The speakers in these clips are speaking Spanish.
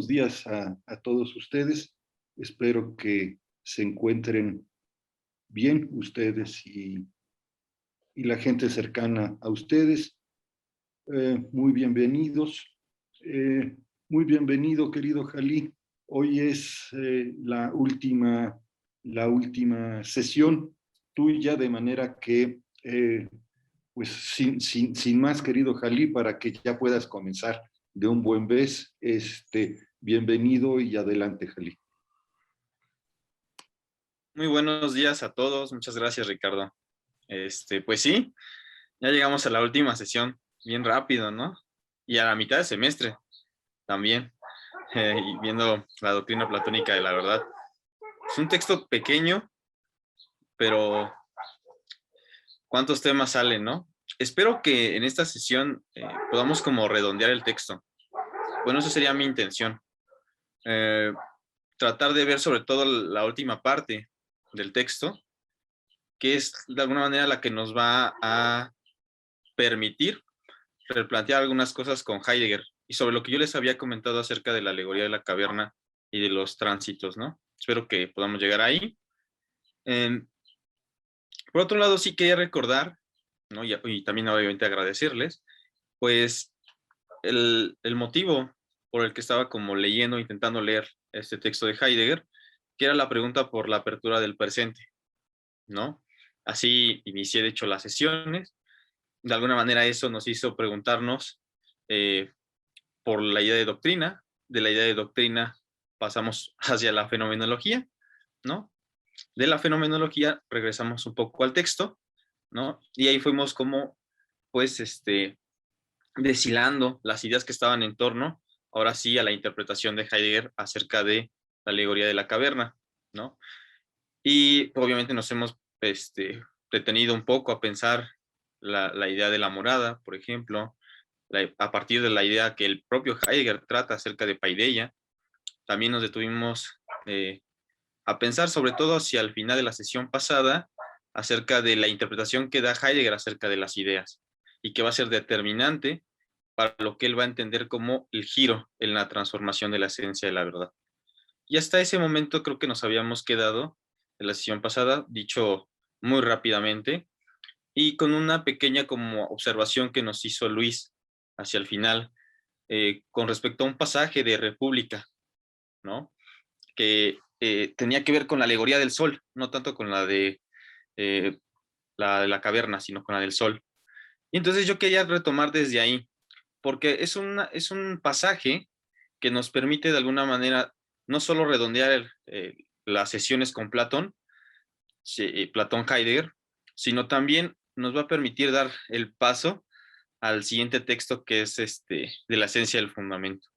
buenos días a todos ustedes. Espero que se encuentren bien ustedes y la gente cercana a ustedes. Muy bienvenidos. Muy bienvenido, querido Jalí. Hoy es la última sesión tuya, de manera que, pues sin más, querido Jalí, para que ya puedas comenzar de un buen vez, bienvenido y adelante, Jalí. Muy buenos días a todos. Muchas gracias, Ricardo. Pues sí, ya llegamos a la última sesión, bien rápido, ¿no? Y a la mitad del semestre también, y viendo la doctrina platónica de la verdad. Es un texto pequeño, pero ¿cuántos temas salen, no? Espero que en esta sesión podamos como redondear el texto. Bueno, eso sería mi intención. Tratar de ver sobre todo la última parte del texto, que es de alguna manera la que nos va a permitir replantear algunas cosas con Heidegger y sobre lo que yo les había comentado acerca de la alegoría de la caverna y de los tránsitos, ¿no? Espero que podamos llegar ahí. Por otro lado, sí quería recordar, ¿no? Y también obviamente agradecerles, pues el motivo por el que estaba como leyendo, intentando leer este texto de Heidegger, que era la pregunta por la apertura del presente, ¿no? Así inicié, de hecho, las sesiones. De alguna manera eso nos hizo preguntarnos por la idea de doctrina. De la idea de doctrina pasamos hacia la fenomenología, ¿no? De la fenomenología regresamos un poco al texto, ¿no? Y ahí fuimos como, pues, deshilando las ideas que estaban en torno, ahora sí, a la interpretación de Heidegger acerca de la alegoría de la caverna, ¿no? Y obviamente nos hemos detenido un poco a pensar la idea de la morada, por ejemplo, a partir de la idea que el propio Heidegger trata acerca de paideia. También nos detuvimos a pensar, sobre todo hacia el final de la sesión pasada, acerca de la interpretación que da Heidegger acerca de las ideas y que va a ser determinante para lo que él va a entender como el giro en la transformación de la esencia de la verdad. Y hasta ese momento creo que nos habíamos quedado en la sesión pasada, dicho muy rápidamente, y con una pequeña como observación que nos hizo Luis hacia el final, con respecto a un pasaje de República, ¿no? Que tenía que ver con la alegoría del sol, no tanto con la de la caverna, sino con la del sol. Y entonces yo quería retomar desde ahí, porque es un pasaje que nos permite de alguna manera no solo redondear las sesiones con Platón, Platón Heidegger, sino también nos va a permitir dar el paso al siguiente texto, que es de la esencia del fundamento.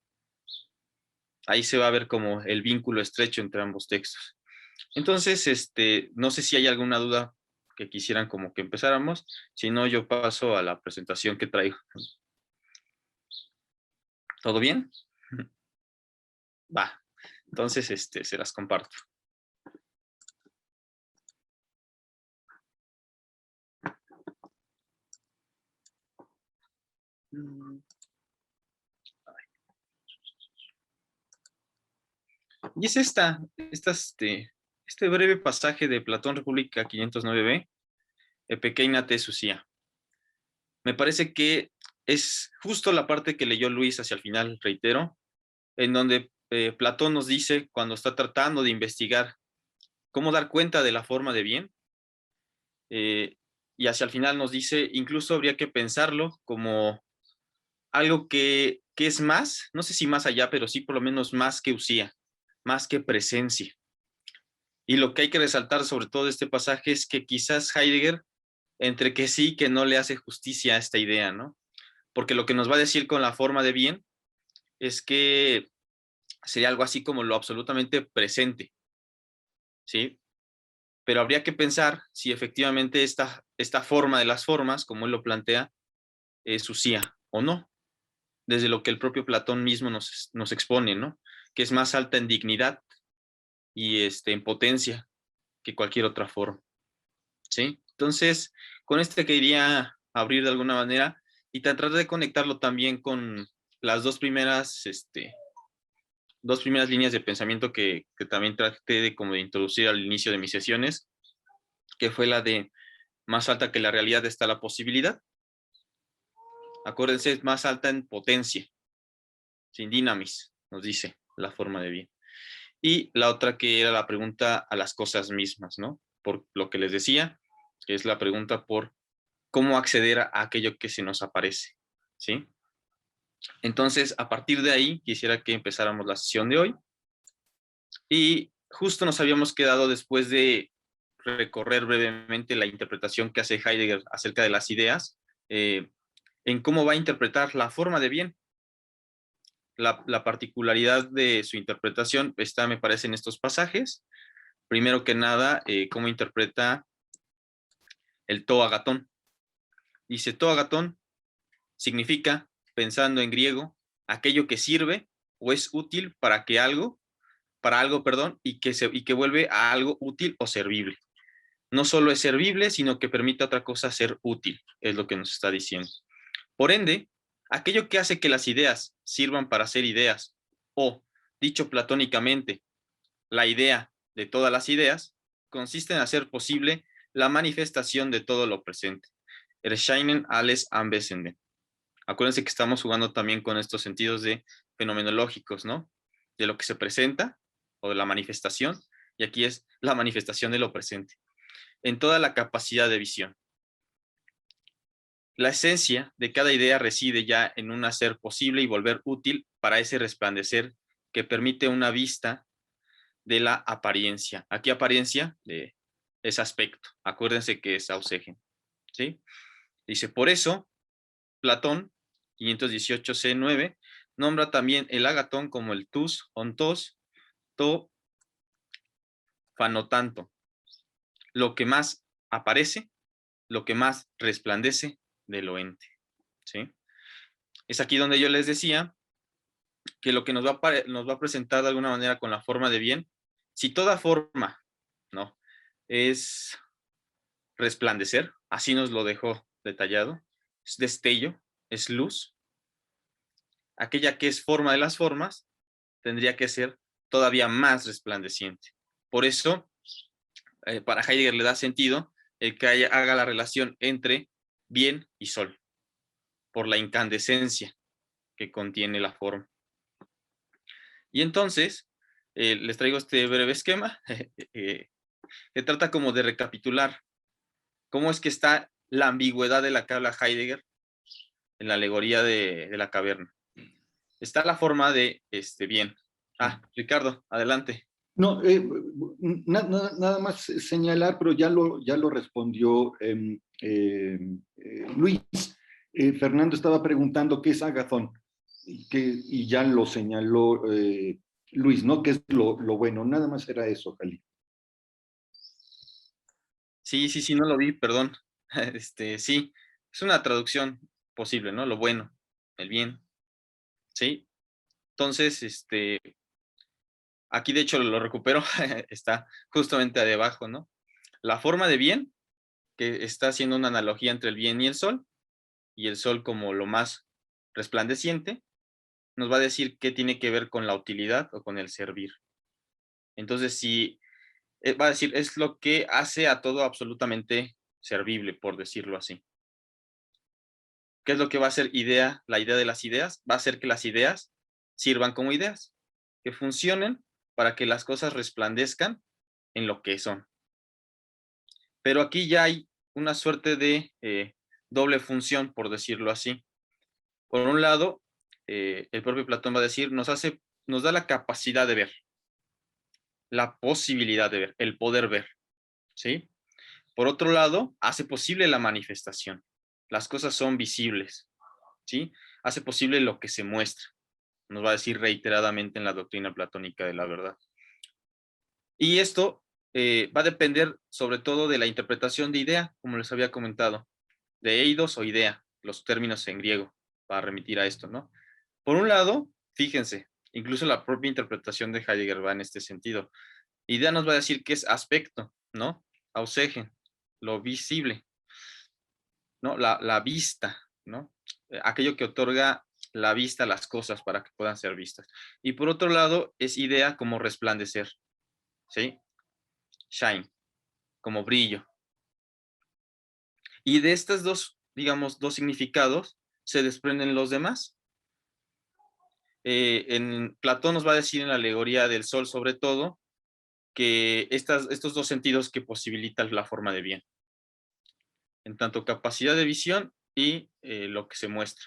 Ahí se va a ver como el vínculo estrecho entre ambos textos. Entonces, no sé si hay alguna duda que quisieran como que empezáramos, si no yo paso a la presentación que traigo. ¿Todo bien? Va, entonces se las comparto. Y es este breve pasaje de Platón República 509b, Pequeña Tesusia. Me parece que es justo la parte que leyó Luis hacia el final, reitero, en donde Platón nos dice, cuando está tratando de investigar cómo dar cuenta de la forma de bien, y hacia el final nos dice, incluso habría que pensarlo como algo que es más, no sé si más allá, pero sí por lo menos más que usía, más que presencia. Y lo que hay que resaltar sobre todo de este pasaje es que quizás Heidegger, entre que sí y que no le hace justicia a esta idea, ¿no? Porque lo que nos va a decir con la forma de bien es que sería algo así como lo absolutamente presente, ¿sí? Pero habría que pensar si efectivamente esta forma de las formas, como él lo plantea, es usía o no, desde lo que el propio Platón mismo nos expone, ¿no? Que es más alta en dignidad y en potencia que cualquier otra forma, ¿sí? Entonces, con quería abrir de alguna manera y tratar de conectarlo también con las dos primeras dos primeras líneas de pensamiento que también traté de como de introducir al inicio de mis sesiones, que fue la de más alta que la realidad está la posibilidad. Acuérdense, es más alta en potencia, sin dinamis, nos dice la forma de bien. Y la otra que era la pregunta a las cosas mismas, ¿no? Por lo que les decía, que es la pregunta por cómo acceder a aquello que se nos aparece, ¿sí? Entonces, a partir de ahí, quisiera que empezáramos la sesión de hoy. Y justo nos habíamos quedado después de recorrer brevemente la interpretación que hace Heidegger acerca de las ideas, en cómo va a interpretar la forma de bien. La particularidad de su interpretación está, me parece, en estos pasajes. Primero que nada, cómo interpreta el to agatón. Dice, to agatón significa, pensando en griego, aquello que sirve o es útil para algo, perdón, y que vuelve a algo útil o servible. No solo es servible, sino que permite a otra cosa ser útil, es lo que nos está diciendo. Por ende, aquello que hace que las ideas sirvan para ser ideas, o, dicho platónicamente, la idea de todas las ideas, consiste en hacer posible la manifestación de todo lo presente. Erscheinen alles Anwesende. Acuérdense que estamos jugando también con estos sentidos de fenomenológicos, ¿no? De lo que se presenta o de la manifestación, y aquí es la manifestación de lo presente, en toda la capacidad de visión. La esencia de cada idea reside ya en un hacer posible y volver útil para ese resplandecer que permite una vista de la apariencia. Aquí apariencia es aspecto. Acuérdense que es ausegen, ¿sí? Dice, por eso, Platón, 518c9, nombra también el agatón como el tus, ontos, to, fanotanto. Lo que más aparece, lo que más resplandece de lo ente, ¿sí? Es aquí donde yo les decía que lo que nos va a presentar de alguna manera con la forma de bien, si toda forma, ¿no? Es resplandecer, así nos lo dejó detallado, es destello, es luz, aquella que es forma de las formas, tendría que ser todavía más resplandeciente. Por eso, para Heidegger le da sentido el que haga la relación entre bien y sol, por la incandescencia que contiene la forma. Y entonces, les traigo este breve esquema que trata como de recapitular cómo es que está la ambigüedad de la que habla Heidegger en la alegoría de la caverna. Está la forma de bien. Ricardo, adelante. No, nada más señalar, pero ya lo respondió Luis. Fernando estaba preguntando qué es Agathon y ya lo señaló Luis, ¿no? ¿Qué es lo bueno? Nada más era eso, Cali. Sí, no lo vi, perdón. Sí, es una traducción posible, ¿no? Lo bueno, el bien, ¿sí? Entonces, aquí de hecho lo recupero, está justamente debajo, ¿no? La forma de bien, que está haciendo una analogía entre el bien y el sol como lo más resplandeciente, nos va a decir qué tiene que ver con la utilidad o con el servir. Entonces, si va a decir, es lo que hace a todo absolutamente servible, por decirlo así. ¿Qué es lo que va a hacer la idea de las ideas? Va a hacer que las ideas sirvan como ideas, que funcionen para que las cosas resplandezcan en lo que son. Pero aquí ya hay una suerte de doble función, por decirlo así. Por un lado, el propio Platón va a decir, nos da la capacidad de ver, la posibilidad de ver, el poder ver, ¿sí? Por otro lado, hace posible la manifestación. Las cosas son visibles, ¿sí? Hace posible lo que se muestra. Nos va a decir reiteradamente en la doctrina platónica de la verdad. Y esto va a depender sobre todo de la interpretación de idea, como les había comentado, de eidos o idea, los términos en griego, para remitir a esto, ¿no? Por un lado, fíjense, incluso la propia interpretación de Heidegger va en este sentido. Idea nos va a decir que es aspecto, ¿no? Ausegen, lo visible, ¿no? La vista, ¿no? Aquello que otorga la vista, las cosas para que puedan ser vistas. Y por otro lado, es idea como resplandecer, ¿sí? Shine, como brillo. Y de estas dos, digamos, dos significados se desprenden los demás. En Platón nos va a decir en la alegoría del sol, sobre todo, que estos dos sentidos que posibilitan la forma de bien, en tanto capacidad de visión y lo que se muestra.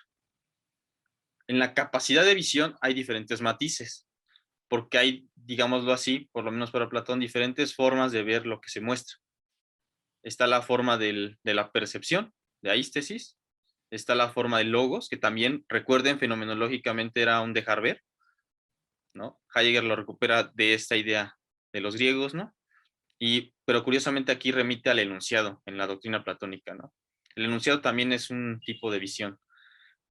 En la capacidad de visión hay diferentes matices, porque hay, digámoslo así, por lo menos para Platón, diferentes formas de ver lo que se muestra. Está la forma de la percepción, de aístesis, está la forma del logos, que también, recuerden, fenomenológicamente era un dejar ver, ¿no? Heidegger lo recupera de esta idea de los griegos, ¿no? Pero curiosamente aquí remite al enunciado en la doctrina platónica, ¿no? El enunciado también es un tipo de visión.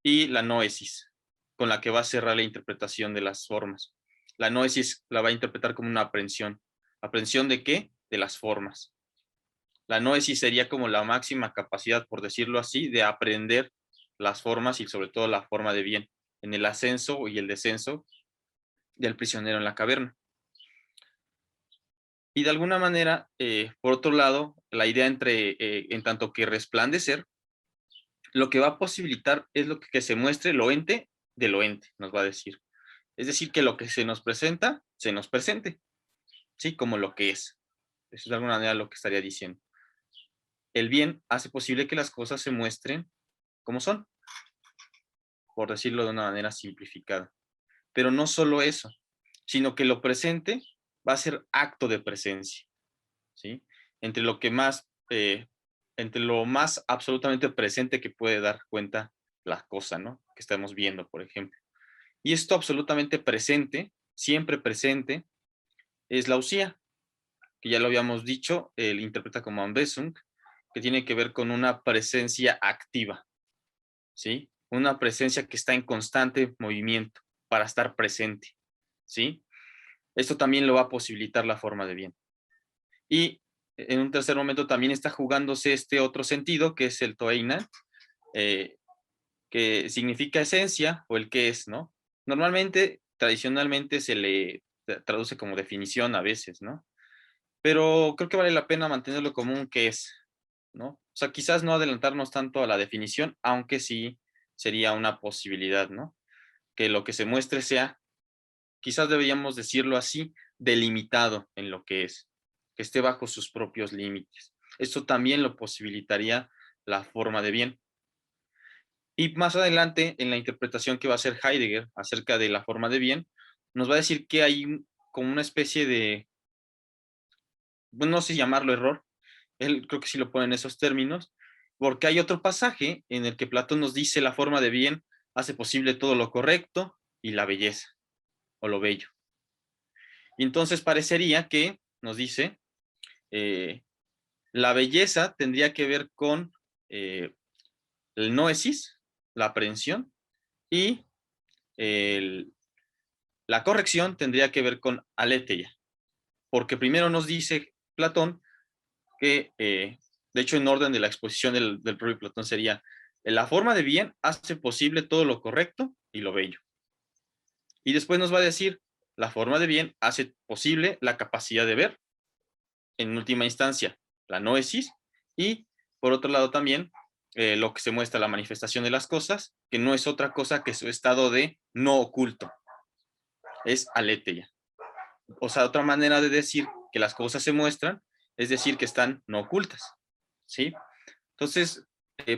Y la noesis, con la que va a cerrar la interpretación de las formas. La noesis la va a interpretar como una aprehensión. ¿Aprehensión de qué? De las formas. La noesis sería como la máxima capacidad, por decirlo así, de aprender las formas y sobre todo la forma de bien en el ascenso y el descenso del prisionero en la caverna. Y de alguna manera, por otro lado, la idea en tanto que resplandecer, lo que va a posibilitar es lo que se muestre lo ente de lo ente, nos va a decir. Es decir, que lo que se nos presenta, se nos presente, ¿sí? Como lo que es. Eso es de alguna manera lo que estaría diciendo. El bien hace posible que las cosas se muestren como son, por decirlo de una manera simplificada. Pero no solo eso, sino que lo presente va a ser acto de presencia, ¿sí? Entre lo que más, entre lo más absolutamente presente que puede dar cuenta la cosa, ¿no? Que estamos viendo, por ejemplo. Y esto absolutamente presente, siempre presente, es la usía, que ya lo habíamos dicho, él interpreta como Anbesung, que tiene que ver con una presencia activa, ¿sí? Una presencia que está en constante movimiento para estar presente, ¿sí? Esto también lo va a posibilitar la forma de bien. Y en un tercer momento también está jugándose este otro sentido, que es el toeina, eh, que significa esencia o el que es, ¿no? Normalmente, tradicionalmente se le traduce como definición a veces, ¿no? Pero creo que vale la pena mantenerlo como un que es, ¿no? O sea, quizás no adelantarnos tanto a la definición, aunque sí sería una posibilidad, ¿no? Que lo que se muestre sea, quizás deberíamos decirlo así, delimitado en lo que esté bajo sus propios límites. Esto también lo posibilitaría la forma de bien. Y más adelante, en la interpretación que va a hacer Heidegger acerca de la forma de bien, nos va a decir que hay como una especie de, bueno, no sé llamarlo error, él creo que sí lo pone en esos términos, porque hay otro pasaje en el que Platón nos dice la forma de bien hace posible todo lo correcto y la belleza, o lo bello. Y entonces parecería que, nos dice, eh, la belleza tendría que ver con el noesis, la aprehensión, y el, la corrección tendría que ver con aletheia, porque primero nos dice Platón que, de hecho, en orden de la exposición del propio Platón sería, la forma de bien hace posible todo lo correcto y lo bello. Y después nos va a decir, la forma de bien hace posible la capacidad de ver, en última instancia, la noesis, y por otro lado también, lo que se muestra la manifestación de las cosas, que no es otra cosa que su estado de no oculto, es aletheia. O sea, otra manera de decir que las cosas se muestran, es decir, que están no ocultas, ¿sí? Entonces,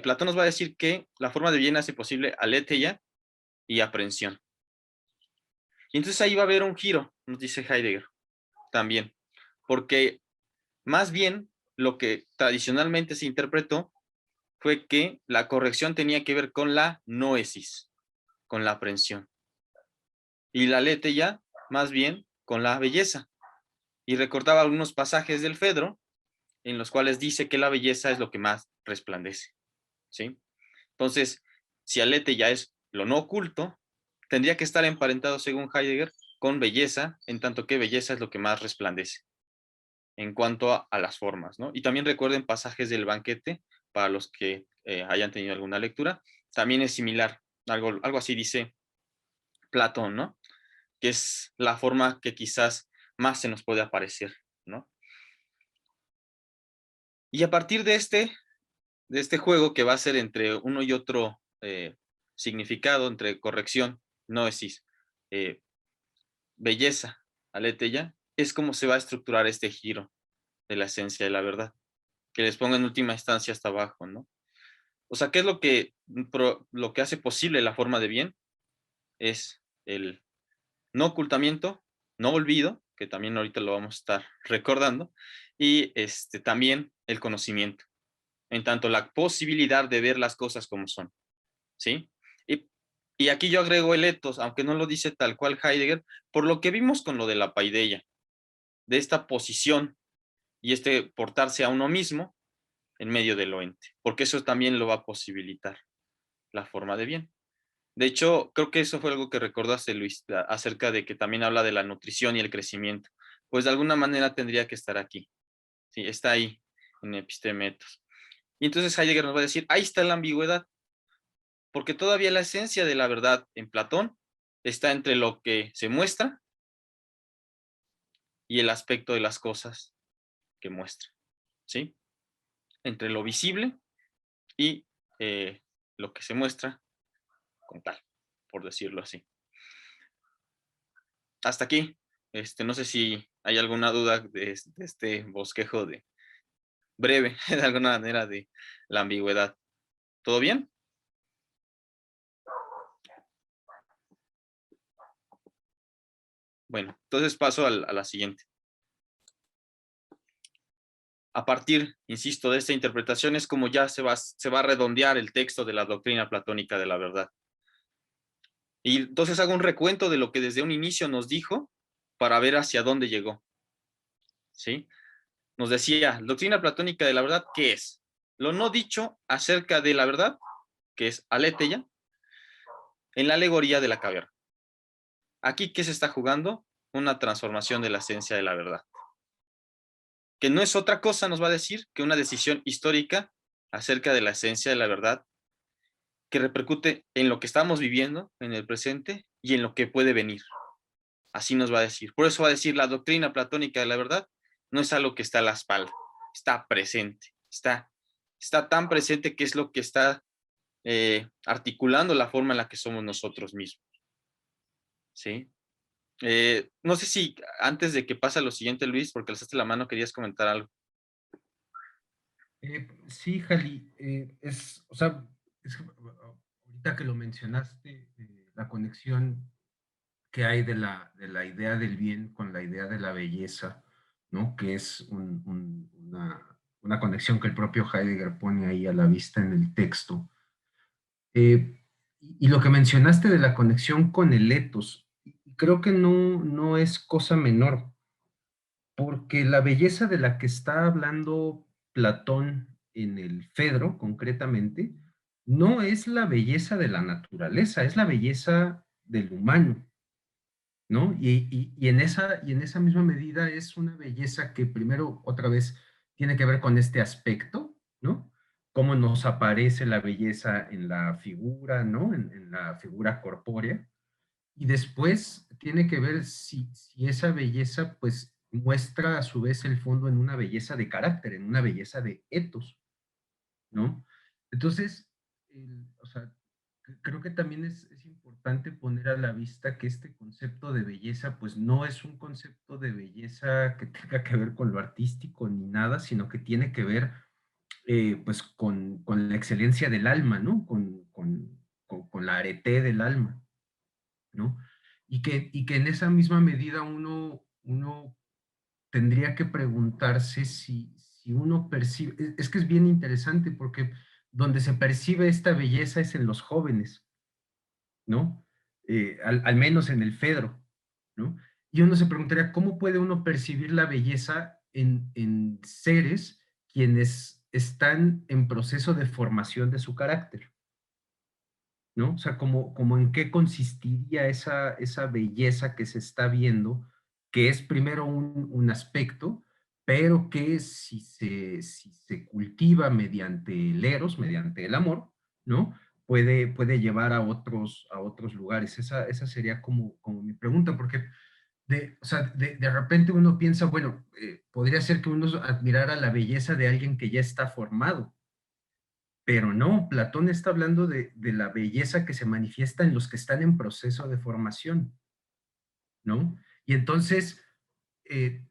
Platón nos va a decir que la forma de bien hace posible aletheia y aprehensión. Y entonces ahí va a haber un giro, nos dice Heidegger, también, porque más bien lo que tradicionalmente se interpretó fue que la corrección tenía que ver con la noesis, con la aprehensión, y la aletheia más bien con la belleza. Y recordaba algunos pasajes del Fedro en los cuales dice que la belleza es lo que más resplandece, ¿sí? Entonces, si alete ya es lo no oculto, tendría que estar emparentado, según Heidegger, con belleza, en tanto que belleza es lo que más resplandece en cuanto a las formas, ¿no? Y también recuerden pasajes del banquete, para los que hayan tenido alguna lectura, también es similar, algo así dice Platón, ¿no? Que es la forma que quizás más se nos puede aparecer, ¿no? Y a partir de este juego que va a ser entre uno y otro significado, entre corrección, noesis, belleza, aletheia, es como se va a estructurar este giro de la esencia de la verdad, que les ponga en última instancia hasta abajo, ¿no? O sea, ¿qué es lo que hace posible la forma de bien? Es el no ocultamiento, no olvido, que también ahorita lo vamos a estar recordando, y también el conocimiento, en tanto la posibilidad de ver las cosas como son, ¿sí? Y, y aquí yo agrego el etos, aunque no lo dice tal cual Heidegger, por lo que vimos con lo de la paideia, de esta posición y portarse a uno mismo en medio del ente, porque eso también lo va a posibilitar la forma de bien. De hecho, creo que eso fue algo que recordaste, Luis, acerca de que también habla de la nutrición y el crecimiento. Pues de alguna manera tendría que estar aquí. Sí, está ahí en Epistemetos. Y entonces Heidegger nos va a decir, ahí está la ambigüedad, porque todavía la esencia de la verdad en Platón está entre lo que se muestra y el aspecto de las cosas que muestra, ¿sí? Entre lo visible y lo que se muestra con tal, por decirlo así. Hasta aquí. No sé si hay alguna duda de este bosquejo breve, de alguna manera, de la ambigüedad. ¿Todo bien? Bueno, entonces paso a la siguiente. A partir, insisto, de esta interpretación es como ya se va a redondear el texto de la doctrina platónica de la verdad. Y entonces hago un recuento de lo que desde un inicio nos dijo para ver hacia dónde llegó. ¿Sí? Nos decía, doctrina platónica de la verdad, ¿qué es? Lo no dicho acerca de la verdad, que es aletheia, en la alegoría de la caverna. Aquí, ¿qué se está jugando? Una transformación de la esencia de la verdad. Que no es otra cosa, nos va a decir, que una decisión histórica acerca de la esencia de la verdad que repercute en lo que estamos viviendo en el presente y en lo que puede venir. Así nos va a decir. Por eso va a decir, la doctrina platónica de la verdad no es algo que está a la espalda, está presente, está tan presente que es lo que está articulando la forma en la que somos nosotros mismos. ¿Sí? No sé si antes de que pase a lo siguiente, Luis, porque alzaste la mano, querías comentar algo. Sí, Jali, o sea, ahorita que lo mencionaste, la conexión que hay de la idea del bien con la idea de la belleza, ¿no? Que es una conexión que el propio Heidegger pone ahí a la vista en el texto. Y lo que mencionaste de la conexión con el etos, creo que no es cosa menor, porque la belleza de la que está hablando Platón en el Fedro, concretamente, no es la belleza de la naturaleza, es la belleza del humano, ¿no? Y en esa misma medida es una belleza que primero, otra vez, tiene que ver con este aspecto, ¿no? Cómo nos aparece la belleza en la figura, ¿no? En la figura corpórea. Y después tiene que ver si esa belleza, pues, muestra a su vez el fondo en una belleza de carácter, en una belleza de etos, ¿no? Entonces, o sea, creo que también es importante poner a la vista que este concepto de belleza, pues no es un concepto de belleza que tenga que ver con lo artístico ni nada, sino que tiene que ver, pues, con la excelencia del alma, ¿no? Con la arete del alma, ¿no? Y que en esa misma medida uno tendría que preguntarse si uno percibe, es que es bien interesante porque donde se percibe esta belleza es en los jóvenes, ¿no? Al menos en el Fedro, ¿no? Y uno se preguntaría, ¿cómo puede uno percibir la belleza en seres quienes están en proceso de formación de su carácter? ¿No? O sea, como en qué consistiría esa belleza que se está viendo, que es primero un aspecto, pero que si se cultiva mediante el eros, mediante el amor, ¿no? puede llevar a otros lugares. Esa sería como mi pregunta, porque o sea, de repente uno piensa, bueno, podría ser que uno admirara la belleza de alguien que ya está formado, pero no, Platón está hablando de la belleza que se manifiesta en los que están en proceso de formación, ¿no? Y entonces, eh,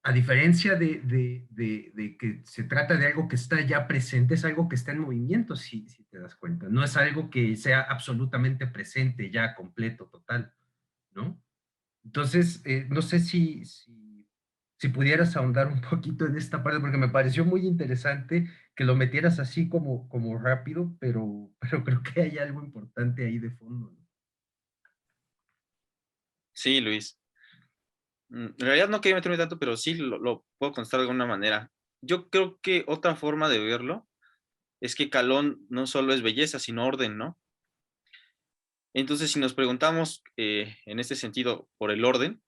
a diferencia de que se trata de algo que está ya presente, es algo que está en movimiento, si te das cuenta. No es algo que sea absolutamente presente, ya completo, total, ¿no? Entonces, no sé si pudieras ahondar un poquito en esta parte, porque me pareció muy interesante que lo metieras así como rápido, pero creo que hay algo importante ahí de fondo, ¿no? Sí, Luis. En realidad no quería meterme tanto, pero sí lo puedo contestar de alguna manera. Yo creo que otra forma de verlo es que Calón no solo es belleza, sino orden, ¿no? Entonces, si nos preguntamos en este sentido por el orden,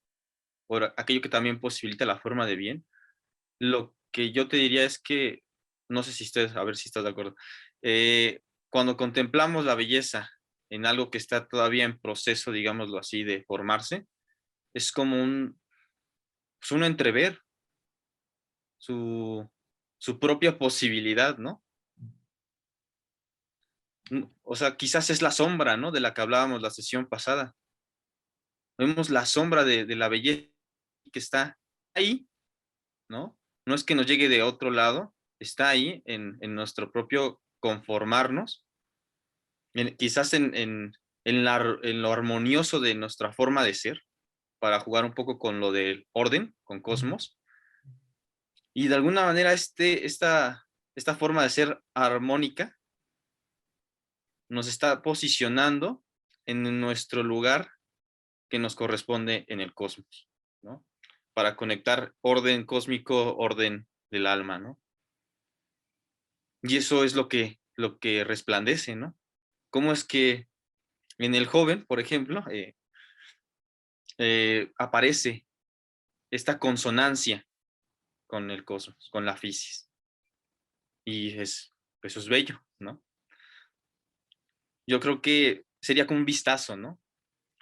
por aquello que también posibilita la forma de bien, lo que yo te diría es que, no sé si ustedes, a ver si estás de acuerdo, cuando contemplamos la belleza en algo que está todavía en proceso, digámoslo así, de formarse, es como pues un entrever su, su propia posibilidad, ¿no? O sea, quizás es la sombra, ¿no? De la que hablábamos la sesión pasada. Vemos la sombra de la belleza que está ahí, ¿no? No es que nos llegue de otro lado, está ahí en nuestro propio conformarnos, quizás en lo armonioso de nuestra forma de ser, para jugar un poco con lo del orden, con cosmos, y de alguna manera esta forma de ser armónica nos está posicionando en nuestro lugar que nos corresponde en el cosmos, ¿no? Para conectar orden cósmico, orden del alma, ¿no? Y eso es lo que resplandece, ¿no? ¿Cómo es que en el joven, por ejemplo, aparece esta consonancia con el cosmos, con la fisis? Y eso es bello, ¿no? Yo creo que sería como un vistazo, ¿no?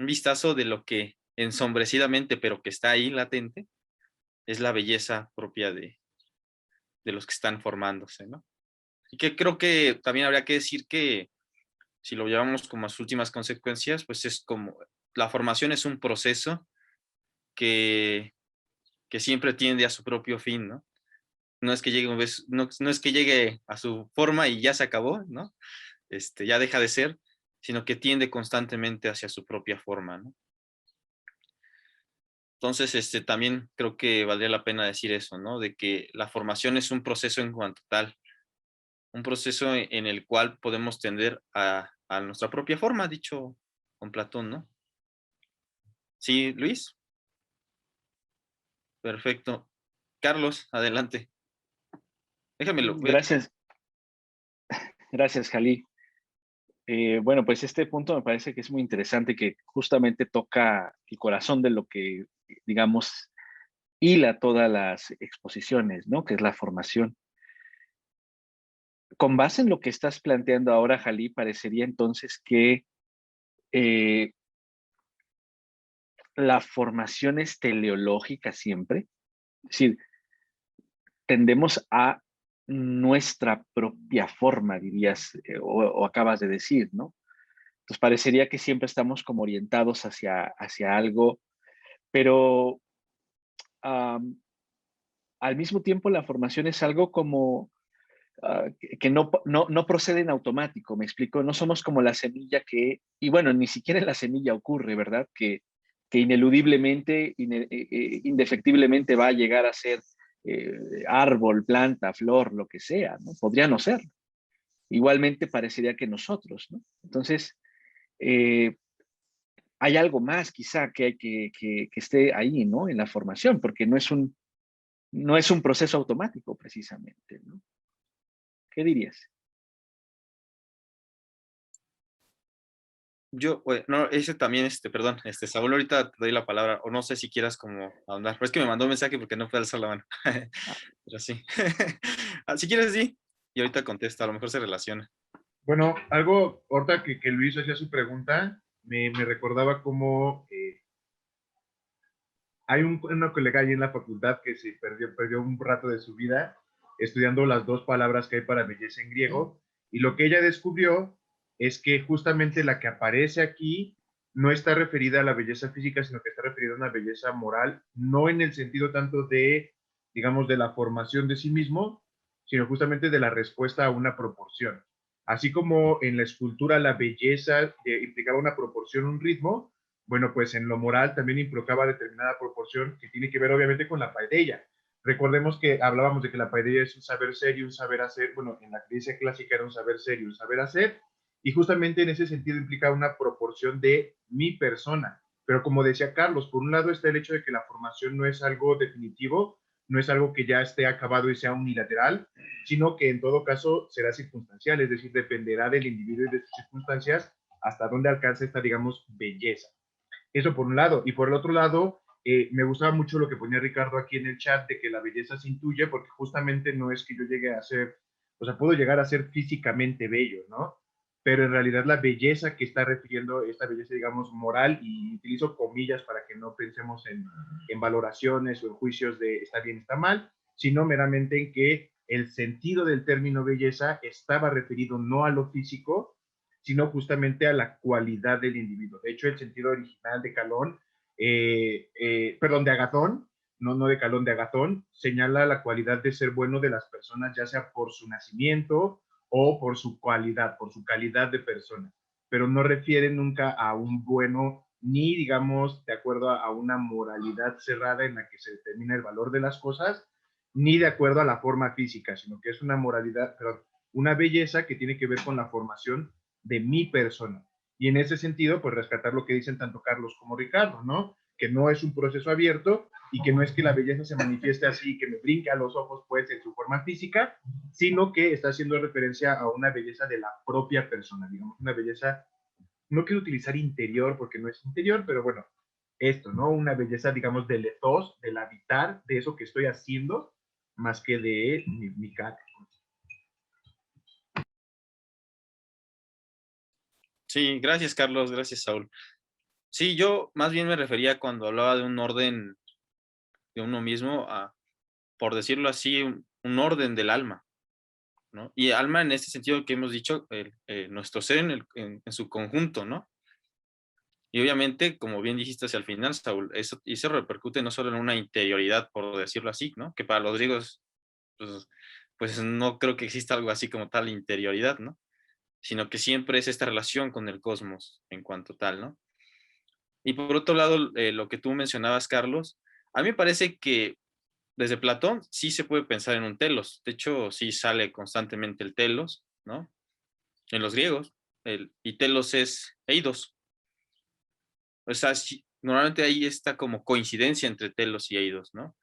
Un vistazo de lo que ensombrecidamente, pero que está ahí latente, es la belleza propia de los que están formándose, ¿no? Y que creo que también habría que decir que si lo llevamos como a sus últimas consecuencias, pues es como la formación es un proceso que, que siempre tiende a su propio fin, ¿no? No es que llegue, no es que llegue a su forma y ya se acabó, ¿no? Ya deja de ser, sino que tiende constantemente hacia su propia forma, ¿no? Entonces, también creo que valdría la pena decir eso, ¿no? De que la formación es un proceso en cuanto tal, un proceso en el cual podemos tender a nuestra propia forma, dicho con Platón, ¿no? Sí, Luis, perfecto. Carlos, adelante. Déjamelo. Gracias, gracias, Jalí. Bueno, pues este punto me parece que es muy interesante, que justamente toca el corazón de lo que, digamos, hila todas las exposiciones, ¿no? Que es la formación. Con base en lo que estás planteando ahora, Jalí, parecería entonces que eh, la formación es teleológica siempre. Es decir, tendemos a nuestra propia forma, dirías, o acabas de decir, ¿no? Entonces parecería que siempre estamos como orientados hacia algo, pero al mismo tiempo la formación es algo como que no procede en automático, me explico, no somos como la semilla y bueno, ni siquiera en la semilla ocurre, ¿verdad? Que ineludiblemente, indefectiblemente va a llegar a ser árbol, planta, flor, lo que sea, ¿no? Podría no ser. Igualmente parecería que nosotros, ¿no? Entonces, eh, hay algo más quizá que esté ahí, ¿no? En la formación, porque no es un proceso automático precisamente, ¿no? ¿Qué dirías? Yo, bueno, no, ese también, perdón, Saúl, ahorita te doy la palabra, o no sé si quieras como ahondar, pero es que me mandó un mensaje porque no puede alzar la mano, pero sí. Si quieres, sí, y ahorita contesta, a lo mejor se relaciona. Bueno, algo, ahorita que Luis hacía su pregunta, me recordaba cómo hay una colega ahí en la facultad que se perdió un rato de su vida estudiando las dos palabras que hay para belleza en griego, y lo que ella descubrió es que justamente la que aparece aquí no está referida a la belleza física, sino que está referida a una belleza moral, no en el sentido tanto de, digamos, de la formación de sí mismo, sino justamente de la respuesta a una proporción. Así como en la escultura la belleza implicaba una proporción, un ritmo, bueno, pues en lo moral también implicaba determinada proporción que tiene que ver obviamente con la paideia. Recordemos que hablábamos de que la paideia es un saber ser y un saber hacer. Bueno, en la Grecia clásica era un saber ser y un saber hacer, y justamente en ese sentido implica una proporción de mi persona. Pero como decía Carlos, por un lado está el hecho de que la formación no es algo definitivo, no es algo que ya esté acabado y sea unilateral, sino que en todo caso será circunstancial, es decir, dependerá del individuo y de sus circunstancias hasta dónde alcanza esta, digamos, belleza. Eso por un lado. Y por el otro lado, me gustaba mucho lo que ponía Ricardo aquí en el chat de que la belleza se intuye, porque justamente no es que yo llegue a ser, o sea, puedo llegar a ser físicamente bello, ¿no? Pero en realidad la belleza que está refiriendo, esta belleza, digamos, moral, y utilizo comillas para que no pensemos en valoraciones o en juicios de está bien, está mal, sino meramente en que el sentido del término belleza estaba referido no a lo físico, sino justamente a la cualidad del individuo. De hecho, el sentido original de Calón, perdón, de Agatón, no de Calón, de Agatón, señala la cualidad de ser bueno de las personas, ya sea por su nacimiento o por su cualidad, por su calidad de persona, pero no refiere nunca a un bueno, ni digamos, de acuerdo a una moralidad cerrada en la que se determina el valor de las cosas, ni de acuerdo a la forma física, sino que es una moralidad, perdón, una belleza que tiene que ver con la formación de mi persona. Y en ese sentido, pues rescatar lo que dicen tanto Carlos como Ricardo, ¿no? Que no es un proceso abierto y que no es que la belleza se manifieste así, que me brinque a los ojos, pues, en su forma física, sino que está haciendo referencia a una belleza de la propia persona, digamos, una belleza, no quiero utilizar interior porque no es interior, pero bueno, esto, ¿no? Una belleza, digamos, del ethos, del habitar, de eso que estoy haciendo, más que de mi cara. Sí, gracias Carlos, gracias Saúl. Sí, yo más bien me refería cuando hablaba de un orden de uno mismo a, por decirlo así, un orden del alma, ¿no? Y alma en este sentido que hemos dicho, nuestro ser en su conjunto, ¿no? Y obviamente, como bien dijiste hacia el final, Saúl, eso repercute no solo en una interioridad, por decirlo así, ¿no? Que para los griegos, pues, pues no creo que exista algo así como tal interioridad, ¿no? Sino que siempre es esta relación con el cosmos en cuanto tal, ¿no? Y por otro lado, lo que tú mencionabas, Carlos, a mí me parece que desde Platón sí se puede pensar en un telos. De hecho, sí sale constantemente el telos, ¿no? En los griegos. Y telos es eidos. O sea, sí, normalmente hay esta como coincidencia entre telos y eidos, ¿no?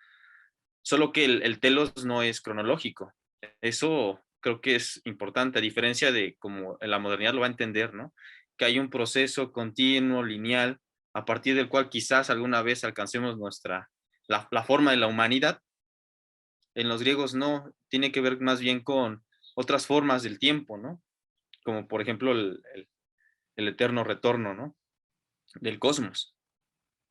Solo que el telos no es cronológico. Eso creo que es importante, a diferencia de como en la modernidad lo va a entender, ¿no? Que hay un proceso continuo, lineal, a partir del cual quizás alguna vez alcancemos la forma de la humanidad. En los griegos no, tiene que ver más bien con otras formas del tiempo, ¿no? Como por ejemplo el eterno retorno, ¿no? Del cosmos.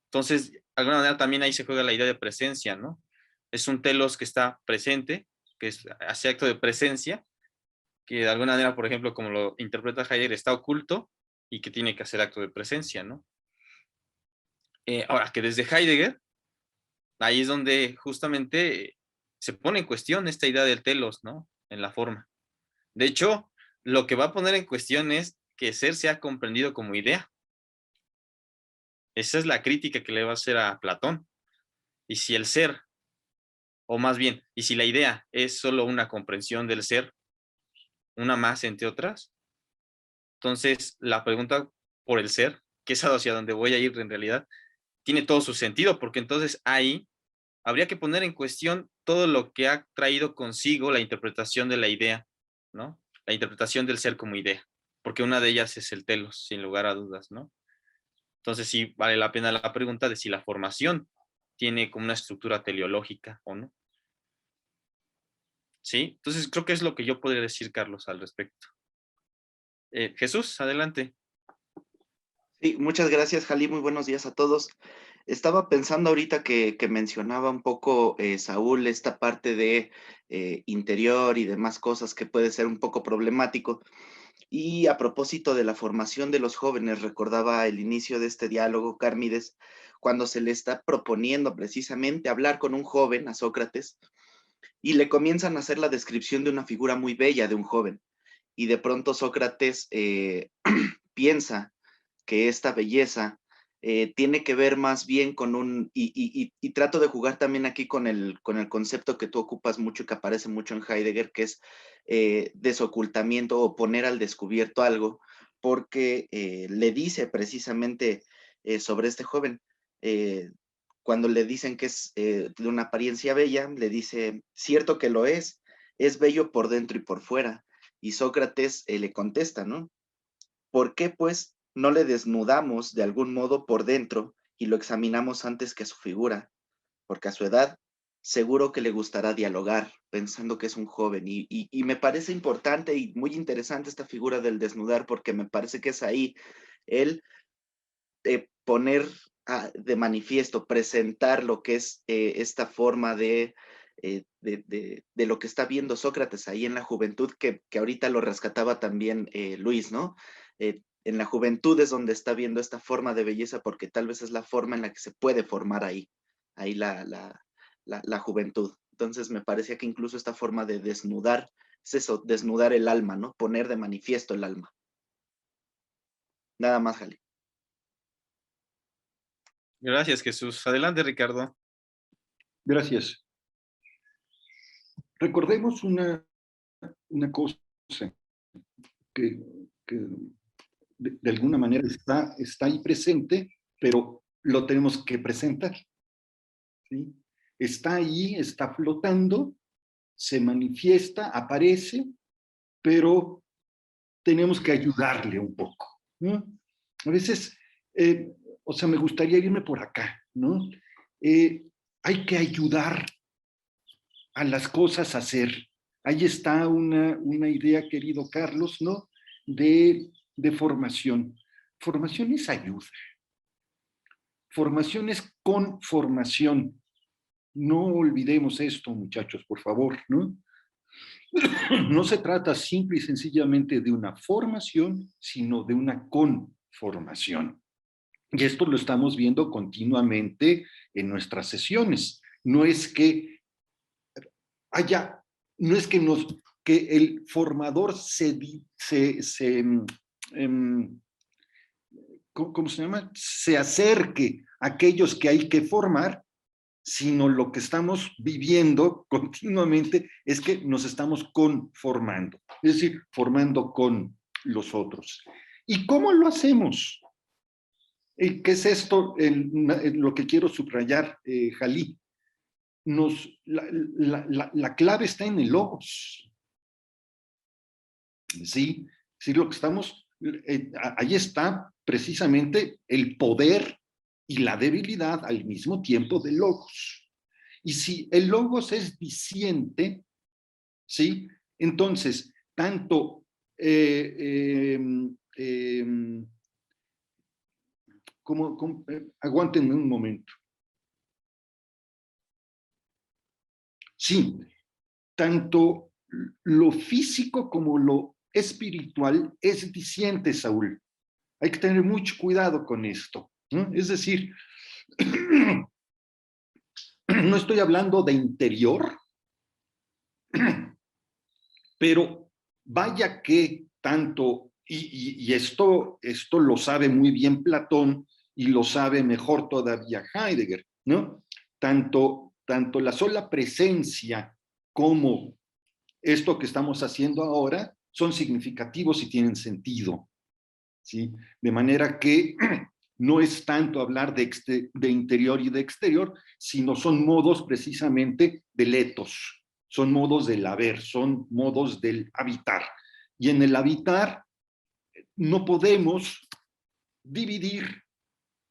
Entonces, de alguna manera también ahí se juega la idea de presencia, ¿no? Es un telos que está presente, que hace acto de presencia, que de alguna manera, por ejemplo, como lo interpreta Heidegger, está oculto y que tiene que hacer acto de presencia, ¿no? Ahora, que desde Heidegger, ahí es donde justamente se pone en cuestión esta idea del telos, ¿no? En la forma. De hecho, lo que va a poner en cuestión es que ser sea comprendido como idea. Esa es la crítica que le va a hacer a Platón. Y si el ser, o más bien, y si la idea es solo una comprensión del ser, una más entre otras, entonces la pregunta por el ser, que es hacia donde voy a ir en realidad, tiene todo su sentido, porque entonces ahí habría que poner en cuestión todo lo que ha traído consigo la interpretación de la idea, ¿no? La interpretación del ser como idea, porque una de ellas es el telos, sin lugar a dudas, ¿no? Entonces sí vale la pena la pregunta de si la formación tiene como una estructura teleológica o no. ¿Sí? Entonces creo que es lo que yo podría decir, Carlos, al respecto. Jesús, adelante. Sí, muchas gracias, Jalí. Muy buenos días a todos. Estaba pensando ahorita que mencionaba un poco, Saúl, esta parte de interior y demás cosas que puede ser un poco problemático. Y a propósito de la formación de los jóvenes, recordaba el inicio de este diálogo, Cármides, cuando se le está proponiendo precisamente hablar con un joven, a Sócrates, y le comienzan a hacer la descripción de una figura muy bella de un joven. Y de pronto Sócrates piensa que esta belleza tiene que ver más bien con y trato de jugar también aquí con el concepto que tú ocupas mucho y que aparece mucho en Heidegger, que es desocultamiento o poner al descubierto algo, porque le dice precisamente sobre este joven, cuando le dicen que es de una apariencia bella, le dice, cierto que lo es bello por dentro y por fuera. Y Sócrates le contesta, ¿no? ¿Por qué, pues, no le desnudamos de algún modo por dentro y lo examinamos antes que su figura? Porque a su edad seguro que le gustará dialogar, pensando que es un joven. Y me parece importante y muy interesante esta figura del desnudar, porque me parece que es ahí el poner de manifiesto, presentar lo que es esta forma de lo que está viendo Sócrates ahí en la juventud, que ahorita lo rescataba también Luis, ¿no? En la juventud es donde está viendo esta forma de belleza, porque tal vez es la forma en la que se puede formar ahí la juventud. Entonces me parecía que incluso esta forma de desnudar, es eso, desnudar el alma, ¿no? Poner de manifiesto el alma. Nada más, Jali. Gracias, Jesús. Adelante, Ricardo. Gracias. Recordemos una cosa que de alguna manera está ahí presente, pero lo tenemos que presentar, ¿sí? Está ahí, está flotando, se manifiesta, aparece, pero tenemos que ayudarle un poco, ¿no? A veces, o sea, me gustaría irme por acá, ¿no? Hay que ayudar a las cosas a hacer. Ahí está una idea, querido Carlos, ¿no? De formación. Formación es ayuda. Formación es con formación. No olvidemos esto, muchachos, por favor, ¿no? No se trata simple y sencillamente de una formación, sino de una conformación. Y esto lo estamos viendo continuamente en nuestras sesiones. No es que haya, no es que que el formador ¿cómo se llama? Se acerque a aquellos que hay que formar, sino lo que estamos viviendo continuamente es que nos estamos conformando, es decir, formando con los otros. ¿Y cómo lo hacemos? ¿Qué es esto? Lo que quiero subrayar, Jalí. La clave está en el logos. ¿Sí? Sí, lo que estamos, ahí está precisamente el poder y la debilidad al mismo tiempo del logos. Y si el logos es diciente, ¿sí? Entonces, tanto aguántenme un momento. Sí, tanto lo físico como lo espiritual es diciente, Saúl. Hay que tener mucho cuidado con esto, ¿no? Es decir, no estoy hablando de interior, pero vaya que tanto, y esto lo sabe muy bien Platón y lo sabe mejor todavía Heidegger, ¿no? Tanto la sola presencia como esto que estamos haciendo ahora son significativos y tienen sentido, ¿sí? De manera que no es tanto hablar de interior y de exterior, sino son modos precisamente del etos, son modos del haber, son modos del habitar. Y en el habitar no podemos dividir,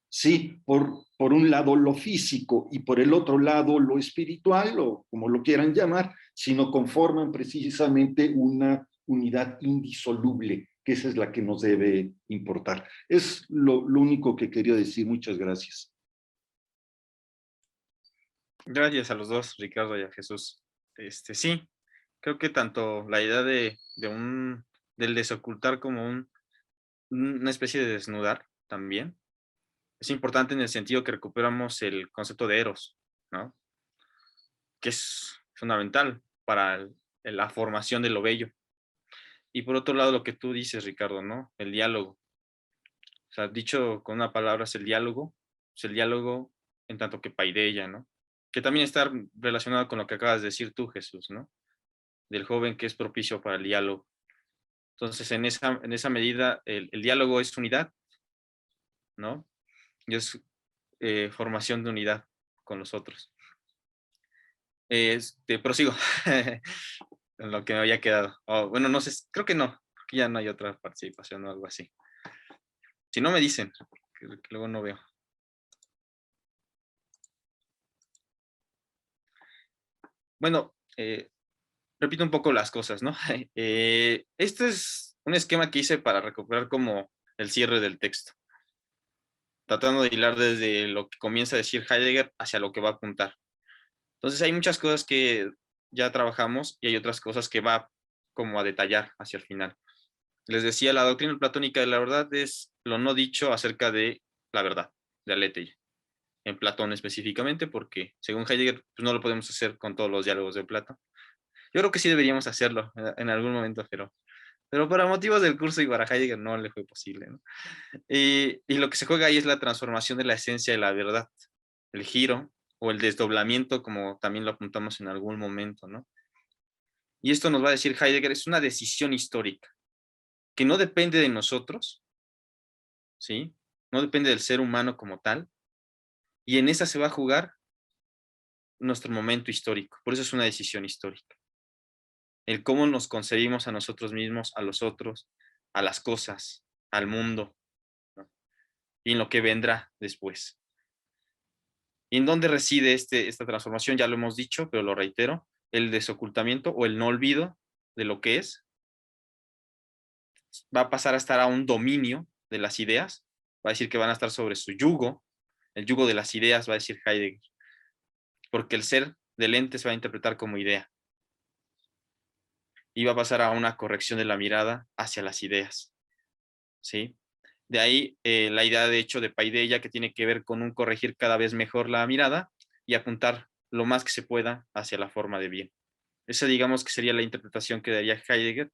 sí, por un lado lo físico y por el otro lado lo espiritual, o como lo quieran llamar, sino conforman precisamente una unidad indisoluble que esa es la que nos debe importar. Es lo único que quería decir. Muchas gracias. Gracias a los dos, Ricardo y a Jesús. Sí, creo que tanto la idea del desocultar como una especie de desnudar también es importante en el sentido que recuperamos el concepto de eros, ¿no? Que es fundamental para la formación de lo bello. Y por otro lado, lo que tú dices, Ricardo, ¿no? El diálogo. O sea, dicho con una palabra es el diálogo en tanto que paideia, ¿no? Que también está relacionado con lo que acabas de decir tú, Jesús, ¿no? Del joven que es propicio para el diálogo. Entonces, en esa medida, el diálogo es unidad, ¿no? Y es formación de unidad con los otros. Prosigo en lo que me había quedado. Bueno, no sé, creo que no, porque ya no hay otra participación o algo así. Si no me dicen, que luego no veo. Bueno, repito un poco las cosas, ¿no? Este es un esquema que hice para recuperar como el cierre del texto, tratando de hilar desde lo que comienza a decir Heidegger hacia lo que va a apuntar. Entonces hay muchas cosas que ya trabajamos y hay otras cosas que va como a detallar hacia el final. Les decía, la doctrina platónica de la verdad es lo no dicho acerca de la verdad, de Aletheia, en Platón específicamente, porque según Heidegger pues no lo podemos hacer con todos los diálogos de Platón. Yo creo que sí deberíamos hacerlo en algún momento, pero para motivos del curso y para Heidegger no le fue posible, ¿no? Y lo que se juega ahí es la transformación de la esencia de la verdad, el giro o el desdoblamiento, como también lo apuntamos en algún momento, ¿no? Y esto nos va a decir Heidegger, es una decisión histórica que no depende de nosotros, ¿sí? No depende del ser humano como tal, y en esa se va a jugar nuestro momento histórico. Por eso es una decisión histórica. El cómo nos concebimos a nosotros mismos, a los otros, a las cosas, al mundo, ¿no? Y en lo que vendrá después. ¿Y en dónde reside esta transformación? Ya lo hemos dicho, pero lo reitero, el desocultamiento o el no olvido de lo que es, va a pasar a estar a un dominio de las ideas, va a decir que van a estar sobre su yugo, el yugo de las ideas, va a decir Heidegger, porque el ser del ente se va a interpretar como idea, y va a pasar a una corrección de la mirada hacia las ideas, ¿sí? De ahí la idea de hecho de paideia, que tiene que ver con un corregir cada vez mejor la mirada y apuntar lo más que se pueda hacia la forma de bien. Esa digamos que sería la interpretación que daría Heidegger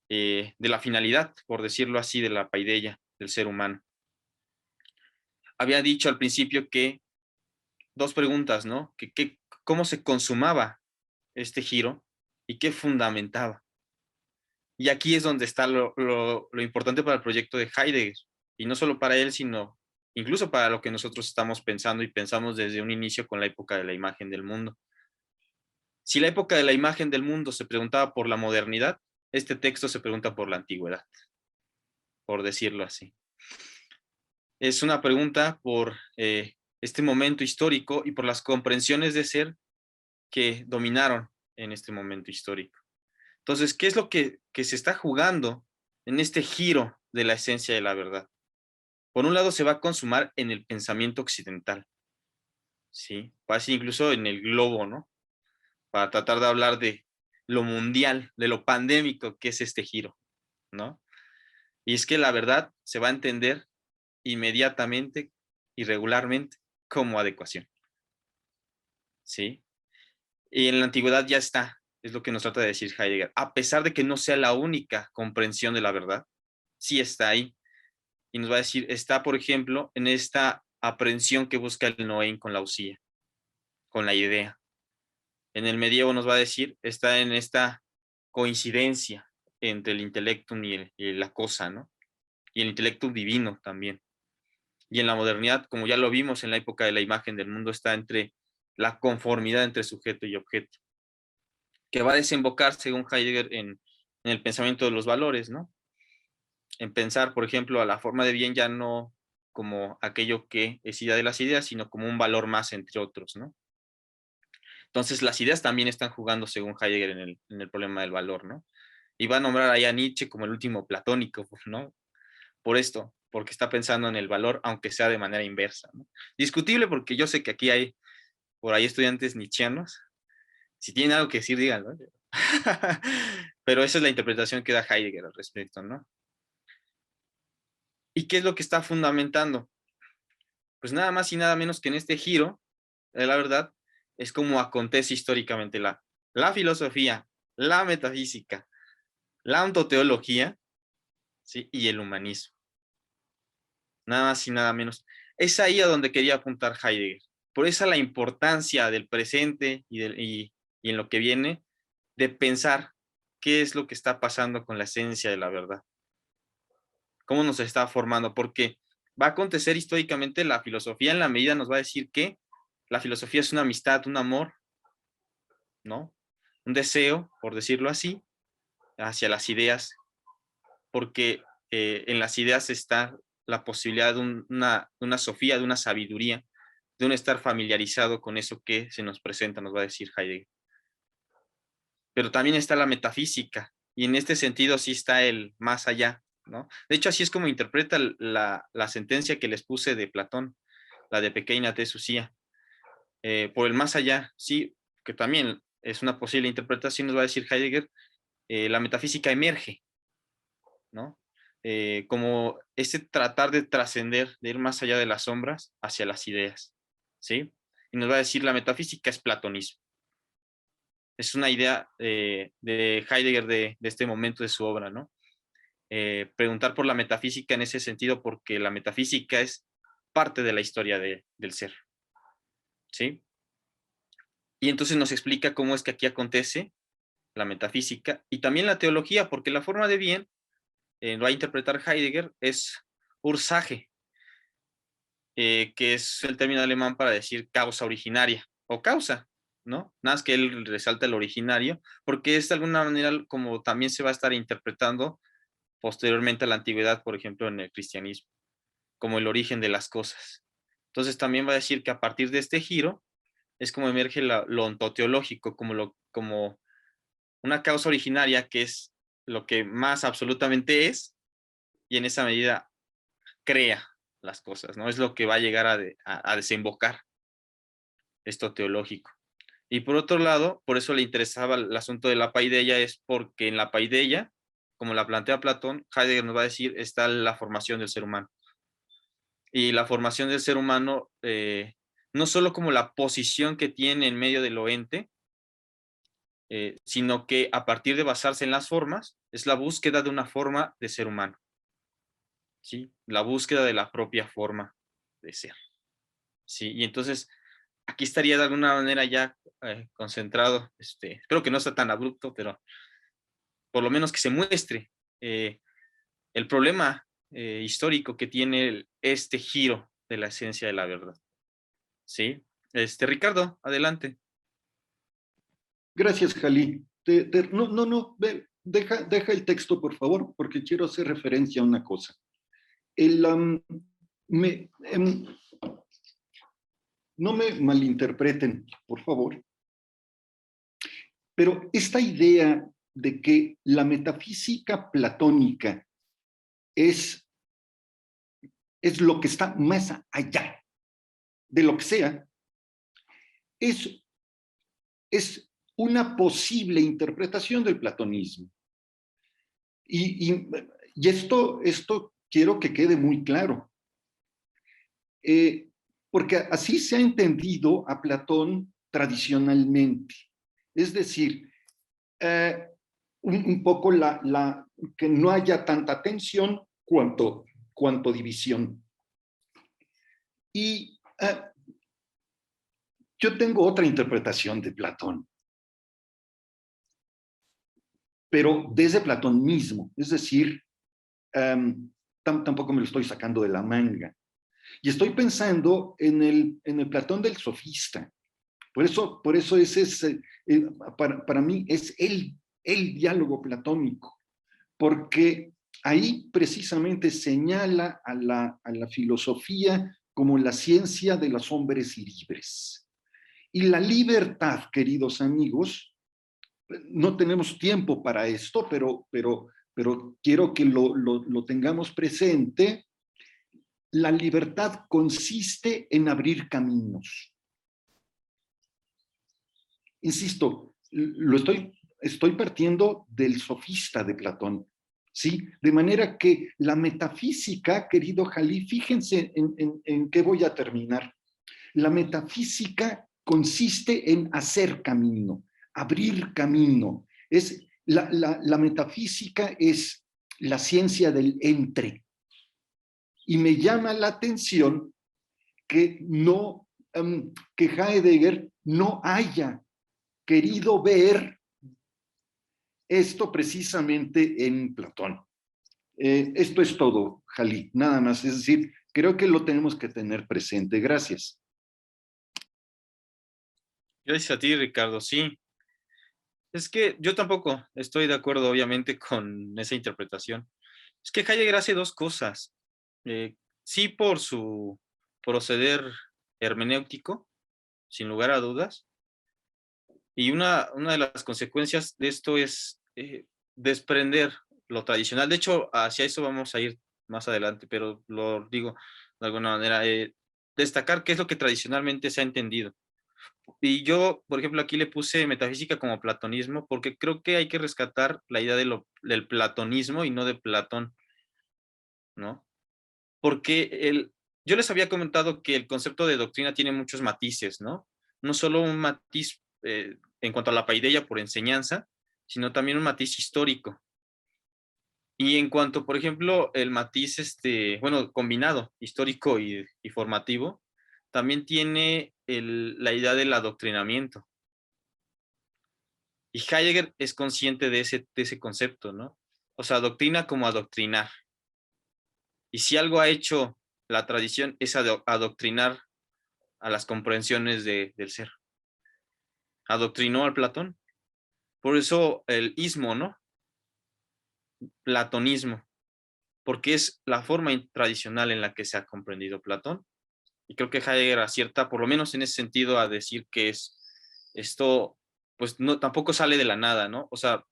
de la finalidad, por decirlo así, de la paideia del ser humano. Había dicho al principio que dos preguntas, ¿no? ¿Cómo se consumaba este giro y qué fundamentaba? Y aquí es donde está lo importante para el proyecto de Heidegger, y no solo para él, sino incluso para lo que nosotros estamos pensando y pensamos desde un inicio con la época de la imagen del mundo. Si la época de la imagen del mundo se preguntaba por la modernidad, este texto se pregunta por la antigüedad, por decirlo así. Es una pregunta por este momento histórico y por las comprensiones de ser que dominaron en este momento histórico. Entonces, ¿qué es lo que se está jugando en este giro de la esencia de la verdad? Por un lado, se va a consumar en el pensamiento occidental, ¿sí? Casi incluso en el globo, ¿no? Para tratar de hablar de lo mundial, de lo pandémico que es este giro, ¿no? Y es que la verdad se va a entender inmediatamente y regularmente como adecuación, ¿sí? Y en la antigüedad ya está, es lo que nos trata de decir Heidegger. A pesar de que no sea la única comprensión de la verdad, sí está ahí. Y nos va a decir, está, por ejemplo, en esta aprehensión que busca el Noén con la usía, con la idea. En el medievo nos va a decir, está en esta coincidencia entre el intelectum y la cosa, ¿no? Y el intelectum divino también. Y en la modernidad, como ya lo vimos en la época de la imagen del mundo, está entre la conformidad entre sujeto y objeto, que va a desembocar, según Heidegger, en el pensamiento de los valores, ¿no? En pensar, por ejemplo, a la forma de bien ya no como aquello que es idea de las ideas, sino como un valor más entre otros, ¿no? Entonces, las ideas también están jugando, según Heidegger, en el problema del valor, ¿no? Y va a nombrar ahí a Nietzsche como el último platónico, ¿no? Por esto, porque está pensando en el valor, aunque sea de manera inversa, ¿no? Discutible, porque yo sé que aquí hay por ahí estudiantes nietzscheanos. Si tienen algo que decir, díganlo. Pero esa es la interpretación que da Heidegger al respecto, ¿no? ¿Y qué es lo que está fundamentando? Pues nada más y nada menos que en este giro, de la verdad, es como acontece históricamente la filosofía, la metafísica, la ontoteología, ¿sí? Y el humanismo. Nada más y nada menos. Es ahí a donde quería apuntar Heidegger. Por eso la importancia del presente y en lo que viene, de pensar qué es lo que está pasando con la esencia de la verdad. Cómo nos está formando, porque va a acontecer históricamente la filosofía en la medida nos va a decir que la filosofía es una amistad, un amor, ¿no? Un deseo, por decirlo así, hacia las ideas, porque en las ideas está la posibilidad de una sofía, de una sabiduría, de un estar familiarizado con eso que se nos presenta, nos va a decir Heidegger. Pero también está la metafísica, y en este sentido sí está el más allá, ¿no? De hecho, así es como interpreta la sentencia que les puse de Platón, la de Pequeña Tesúsía. Por el más allá, sí, que también es una posible interpretación, nos va a decir Heidegger, la metafísica emerge, ¿no? Como ese tratar de trascender, de ir más allá de las sombras hacia las ideas, ¿sí? Y nos va a decir la metafísica es platonismo. Es una idea de Heidegger de este momento de su obra, ¿no? Preguntar por la metafísica en ese sentido, porque la metafísica es parte de la historia del ser, ¿sí? Y entonces nos explica cómo es que aquí acontece la metafísica y también la teología, porque la forma de bien, lo va a interpretar Heidegger, es Ursache, que es el término alemán para decir causa originaria o causa, ¿no? Nada más que él resalta el originario, porque es de alguna manera como también se va a estar interpretando posteriormente a la antigüedad, por ejemplo, en el cristianismo, como el origen de las cosas. Entonces también va a decir que a partir de este giro es como emerge lo ontoteológico, como una causa originaria que es lo que más absolutamente es, y en esa medida crea las cosas, ¿no? Es lo que va a llegar a desembocar esto teológico. Y por otro lado, por eso le interesaba el asunto de la paideia, es porque en la paideia, como la plantea Platón, Heidegger nos va a decir, está la formación del ser humano. Y la formación del ser humano, no solo como la posición que tiene en medio del ente, sino que a partir de basarse en las formas, es la búsqueda de una forma de ser humano, ¿sí? La búsqueda de la propia forma de ser, ¿sí? Y entonces, aquí estaría de alguna manera ya concentrado, espero que no sea tan abrupto, pero por lo menos que se muestre el problema histórico que tiene este giro de la esencia de la verdad, ¿sí? Ricardo, adelante. Gracias, Jalí. No, deja el texto, por favor, porque quiero hacer referencia a una cosa. No me malinterpreten, por favor, pero esta idea de que la metafísica platónica es lo que está más allá de lo que sea, es una posible interpretación del platonismo. Y esto quiero que quede muy claro, porque así se ha entendido a Platón tradicionalmente. Es decir, un poco que no haya tanta tensión cuanto división. Y yo tengo otra interpretación de Platón, pero desde Platón mismo, es decir, tampoco me lo estoy sacando de la manga. Y estoy pensando en el Platón del sofista. Por eso ese para mí es el diálogo platónico, porque ahí precisamente señala a la filosofía como la ciencia de los hombres libres. Y la libertad, queridos amigos, no tenemos tiempo para esto, pero quiero que lo tengamos presente. La libertad consiste en abrir caminos. Insisto, estoy partiendo del sofista de Platón, ¿sí? De manera que la metafísica, querido Jalí, fíjense en qué voy a terminar. La metafísica consiste en hacer camino, abrir camino. La metafísica es la ciencia del entre. Y me llama la atención que que Heidegger no haya querido ver esto precisamente en Platón. Esto es todo, Jalí, nada más. Es decir, creo que lo tenemos que tener presente. Gracias. Gracias a ti, Ricardo. Sí, es que yo tampoco estoy de acuerdo, obviamente, con esa interpretación. Es que Heidegger hace dos cosas. Sí, por su proceder hermenéutico, sin lugar a dudas, y una de las consecuencias de esto es desprender lo tradicional. De hecho, hacia eso vamos a ir más adelante, pero lo digo de alguna manera, destacar qué es lo que tradicionalmente se ha entendido. Y yo, por ejemplo, aquí le puse metafísica como platonismo, porque creo que hay que rescatar la idea del platonismo y no de Platón, ¿no? Porque yo les había comentado que el concepto de doctrina tiene muchos matices, ¿no? No solo un matiz en cuanto a la paideia por enseñanza, sino también un matiz histórico. Y en cuanto, por ejemplo, el matiz, bueno, combinado, histórico y formativo, también tiene la idea del adoctrinamiento. Y Heidegger es consciente de ese concepto, ¿no? O sea, doctrina como adoctrinar. Y si algo ha hecho la tradición es adoctrinar a las comprensiones del ser. Adoctrinó al Platón. Por eso el ismo, ¿no? Platonismo. Porque es la forma tradicional en la que se ha comprendido Platón. Y creo que Heidegger acierta, por lo menos en ese sentido, a decir que esto, pues no, tampoco sale de la nada, ¿no? O sea,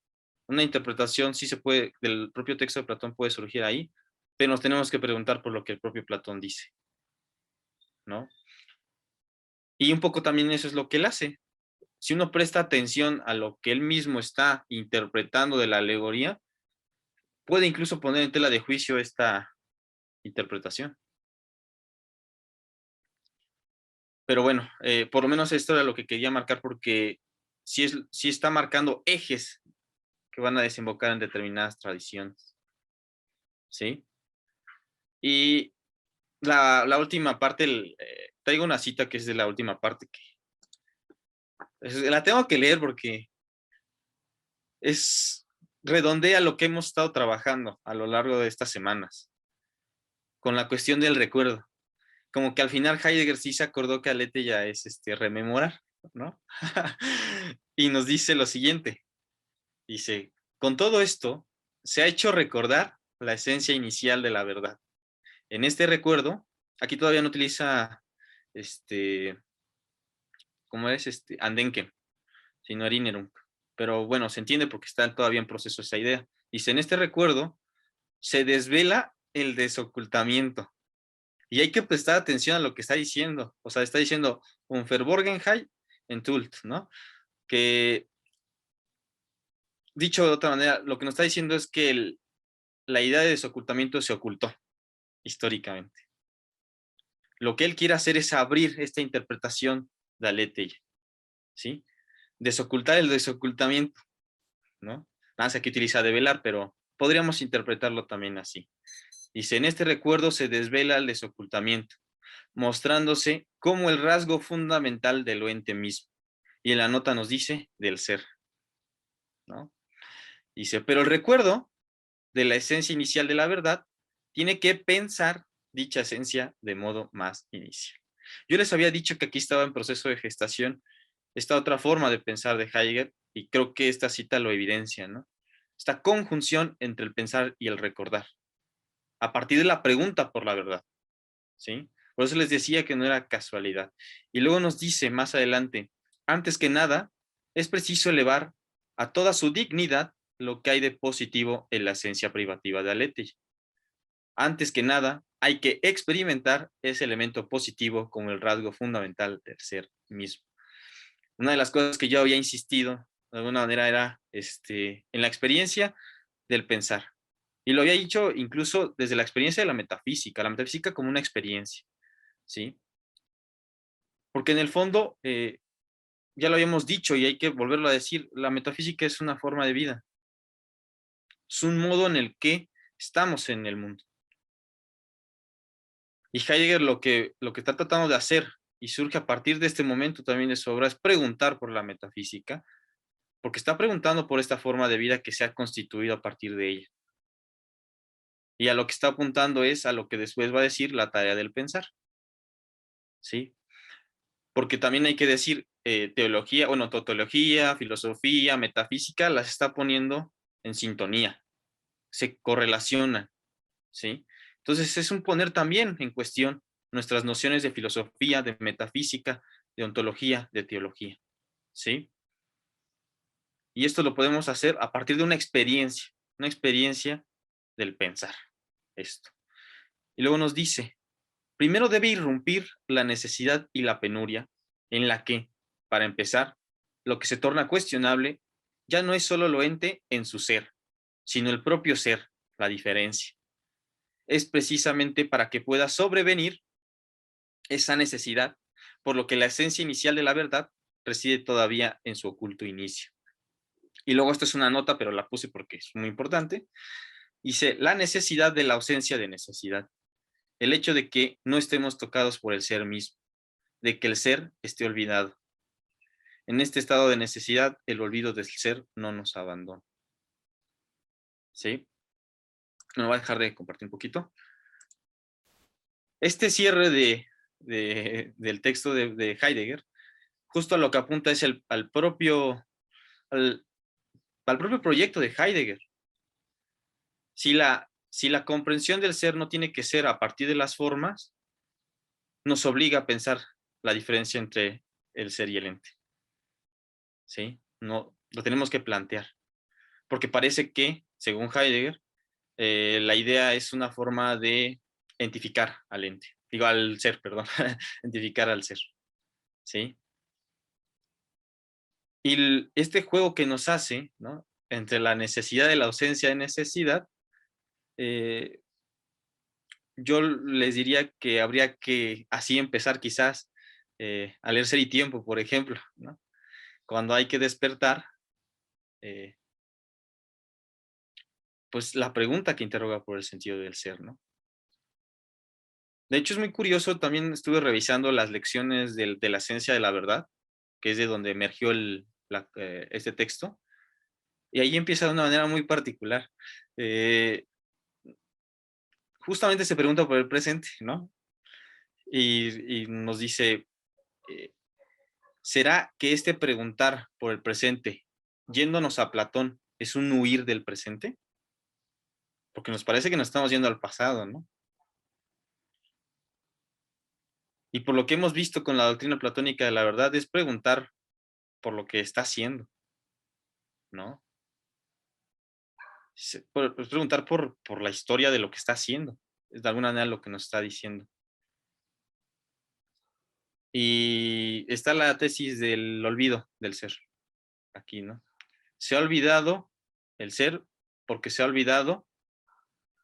una interpretación sí se puede, del propio texto de Platón puede surgir ahí, pero nos tenemos que preguntar por lo que el propio Platón dice, ¿no? Y un poco también eso es lo que él hace. Si uno presta atención a lo que él mismo está interpretando de la alegoría, puede incluso poner en tela de juicio esta interpretación. Pero bueno, por lo menos esto era lo que quería marcar, porque sí está marcando ejes que van a desembocar en determinadas tradiciones. ¿Sí? Y la última parte, traigo una cita que es de la última parte, que la tengo que leer porque redondea lo que hemos estado trabajando a lo largo de estas semanas, con la cuestión del recuerdo. Como que al final Heidegger sí se acordó que Alete ya es rememorar, ¿no? Y nos dice lo siguiente. Dice, con todo esto, se ha hecho recordar la esencia inicial de la verdad. En este recuerdo, aquí todavía no utiliza, ¿cómo es? Andenken, sino Erinnerung. Pero bueno, se entiende porque está todavía en proceso esa idea. Dice, en este recuerdo se desvela el desocultamiento. Y hay que prestar atención a lo que está diciendo. O sea, está diciendo un Verborgenheit en Tult, ¿no? Que, dicho de otra manera, lo que nos está diciendo es que la idea de desocultamiento se ocultó históricamente. Lo que él quiere hacer es abrir esta interpretación de Aletheia, ¿sí? Desocultar el desocultamiento, ¿no? Nada más aquí utiliza develar, pero podríamos interpretarlo también así. Dice, en este recuerdo se desvela el desocultamiento, mostrándose como el rasgo fundamental del ente mismo. Y en la nota nos dice del ser, ¿no? Dice, pero el recuerdo de la esencia inicial de la verdad tiene que pensar dicha esencia de modo más inicial. Yo les había dicho que aquí estaba en proceso de gestación esta otra forma de pensar de Heidegger, y creo que esta cita lo evidencia, ¿no? Esta conjunción entre el pensar y el recordar, a partir de la pregunta por la verdad, ¿sí? Por eso les decía que no era casualidad. Y luego nos dice más adelante, antes que nada, es preciso elevar a toda su dignidad lo que hay de positivo en la esencia privativa de Aletheia. Antes que nada, hay que experimentar ese elemento positivo como el rasgo fundamental del ser mismo. Una de las cosas que yo había insistido de alguna manera era en la experiencia del pensar. Y lo había dicho incluso desde la experiencia de la metafísica como una experiencia, ¿sí? Porque en el fondo, ya lo habíamos dicho y hay que volverlo a decir, la metafísica es una forma de vida. Es un modo en el que estamos en el mundo. Y Heidegger lo que está tratando de hacer, y surge a partir de este momento también de su obra, es preguntar por la metafísica, porque está preguntando por esta forma de vida que se ha constituido a partir de ella. Y a lo que está apuntando es a lo que después va a decir la tarea del pensar. ¿Sí? Porque también hay que decir, teología, bueno, tautología, filosofía, metafísica, las está poniendo en sintonía, se correlacionan, ¿sí? Entonces es un poner también en cuestión nuestras nociones de filosofía, de metafísica, de ontología, de teología, ¿sí? Y esto lo podemos hacer a partir de una experiencia del pensar, esto. Y luego nos dice, primero debe irrumpir la necesidad y la penuria, en la que, para empezar, lo que se torna cuestionable ya no es solo lo ente en su ser, sino el propio ser, la diferencia. Es precisamente para que pueda sobrevenir esa necesidad, por lo que la esencia inicial de la verdad reside todavía en su oculto inicio. Y luego esto es una nota, pero la puse porque es muy importante. Dice, la necesidad de la ausencia de necesidad. El hecho de que no estemos tocados por el ser mismo, de que el ser esté olvidado. En este estado de necesidad, el olvido del ser no nos abandona. ¿Sí? Me voy a dejar de compartir un poquito. Este cierre del texto de Heidegger, justo a lo que apunta es al propio proyecto de Heidegger. Si la comprensión del ser no tiene que ser a partir de las formas, nos obliga a pensar la diferencia entre el ser y el ente. ¿Sí? No, lo tenemos que plantear. Porque parece que, según Heidegger, la idea es una forma de identificar al ente. Digo, al ser, perdón. Identificar al ser. ¿Sí? Y este juego que nos hace, ¿no? Entre la necesidad y la ausencia de necesidad, yo les diría que habría que así empezar quizás a leer Ser y Tiempo, por ejemplo, ¿no? Cuando hay que despertar, pues la pregunta que interroga por el sentido del ser, ¿no? De hecho, es muy curioso, también estuve revisando las lecciones de la esencia de la verdad, que es de donde emergió este texto, y ahí empieza de una manera muy particular. Justamente se pregunta por el presente, ¿no? Y nos dice, ¿será que este preguntar por el presente, yéndonos a Platón, es un huir del presente? Porque nos parece que nos estamos yendo al pasado, ¿no? Y por lo que hemos visto con la doctrina platónica de la verdad, es preguntar por lo que está haciendo, ¿no? Es preguntar por la historia de lo que está haciendo. Es de alguna manera lo que nos está diciendo. Y está la tesis del olvido del ser, aquí, ¿no? Se ha olvidado el ser porque se ha olvidado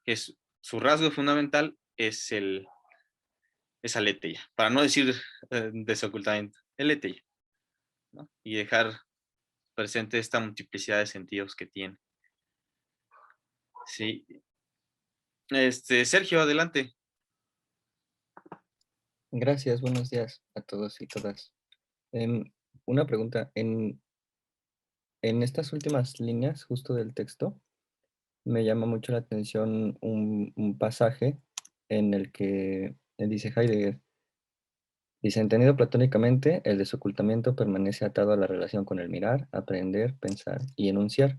que su rasgo fundamental es aletheia, para no decir desocultamiento, aletheia, ¿no? Y dejar presente esta multiplicidad de sentidos que tiene. Sí. Sergio, adelante. Gracias, buenos días a todos y todas. Una pregunta, en estas últimas líneas justo del texto, me llama mucho la atención un pasaje en el que dice Heidegger, dice, entendido platónicamente, el desocultamiento permanece atado a la relación con el mirar, aprender, pensar y enunciar.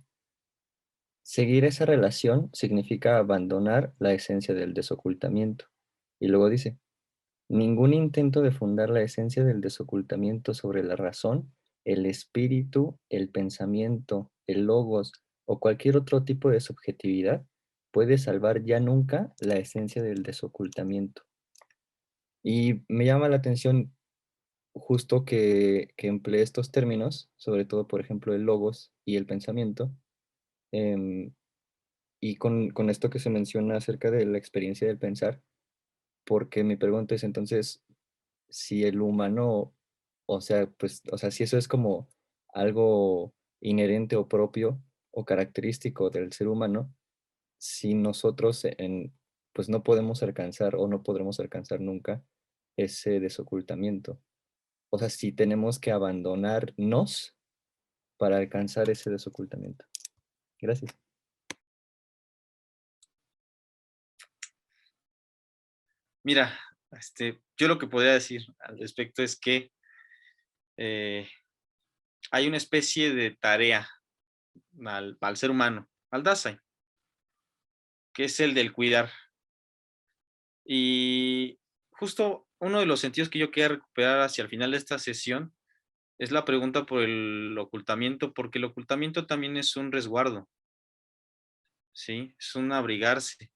Seguir esa relación significa abandonar la esencia del desocultamiento. Y luego dice, ningún intento de fundar la esencia del desocultamiento sobre la razón, el espíritu, el pensamiento el logos o cualquier otro tipo de subjetividad puede salvar ya nunca la esencia del desocultamiento. Y me llama la atención justo que emplee estos términos, sobre todo, por ejemplo, el logos y el pensamiento, y con esto que se menciona acerca de la experiencia del pensar, porque mi pregunta es entonces, si el humano, o sea, pues, o sea, si eso es como algo inherente o propio o característico del ser humano, si nosotros pues no podemos alcanzar o no podremos alcanzar nunca ese desocultamiento. O sea, si tenemos que abandonarnos para alcanzar ese desocultamiento. Gracias. Mira, yo lo que podría decir al respecto es que hay una especie de tarea al ser humano, al Dasein, que es el del cuidar. Y justo uno de los sentidos que yo quería recuperar hacia el final de esta sesión es la pregunta por el ocultamiento, porque el ocultamiento también es un resguardo, ¿sí? Es un abrigarse.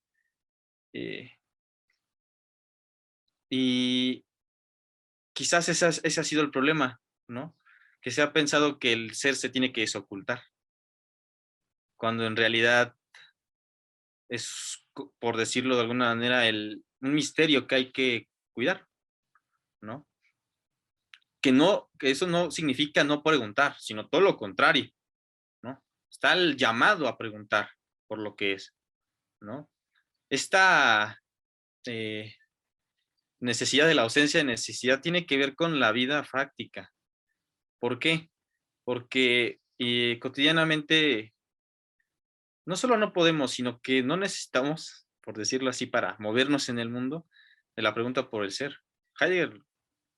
Y quizás ese ha sido el problema, ¿no? Que se ha pensado que el ser se tiene que desocultar, cuando en realidad es, por decirlo de alguna manera, un misterio que hay que cuidar, ¿no? Que eso no significa no preguntar, sino todo lo contrario, ¿no? Está el llamado a preguntar por lo que es, ¿no? Esta necesidad de la ausencia de necesidad tiene que ver con la vida práctica. ¿Por qué? Porque cotidianamente no solo no podemos, sino que no necesitamos, por decirlo así, para movernos en el mundo, de la pregunta por el ser. Heidegger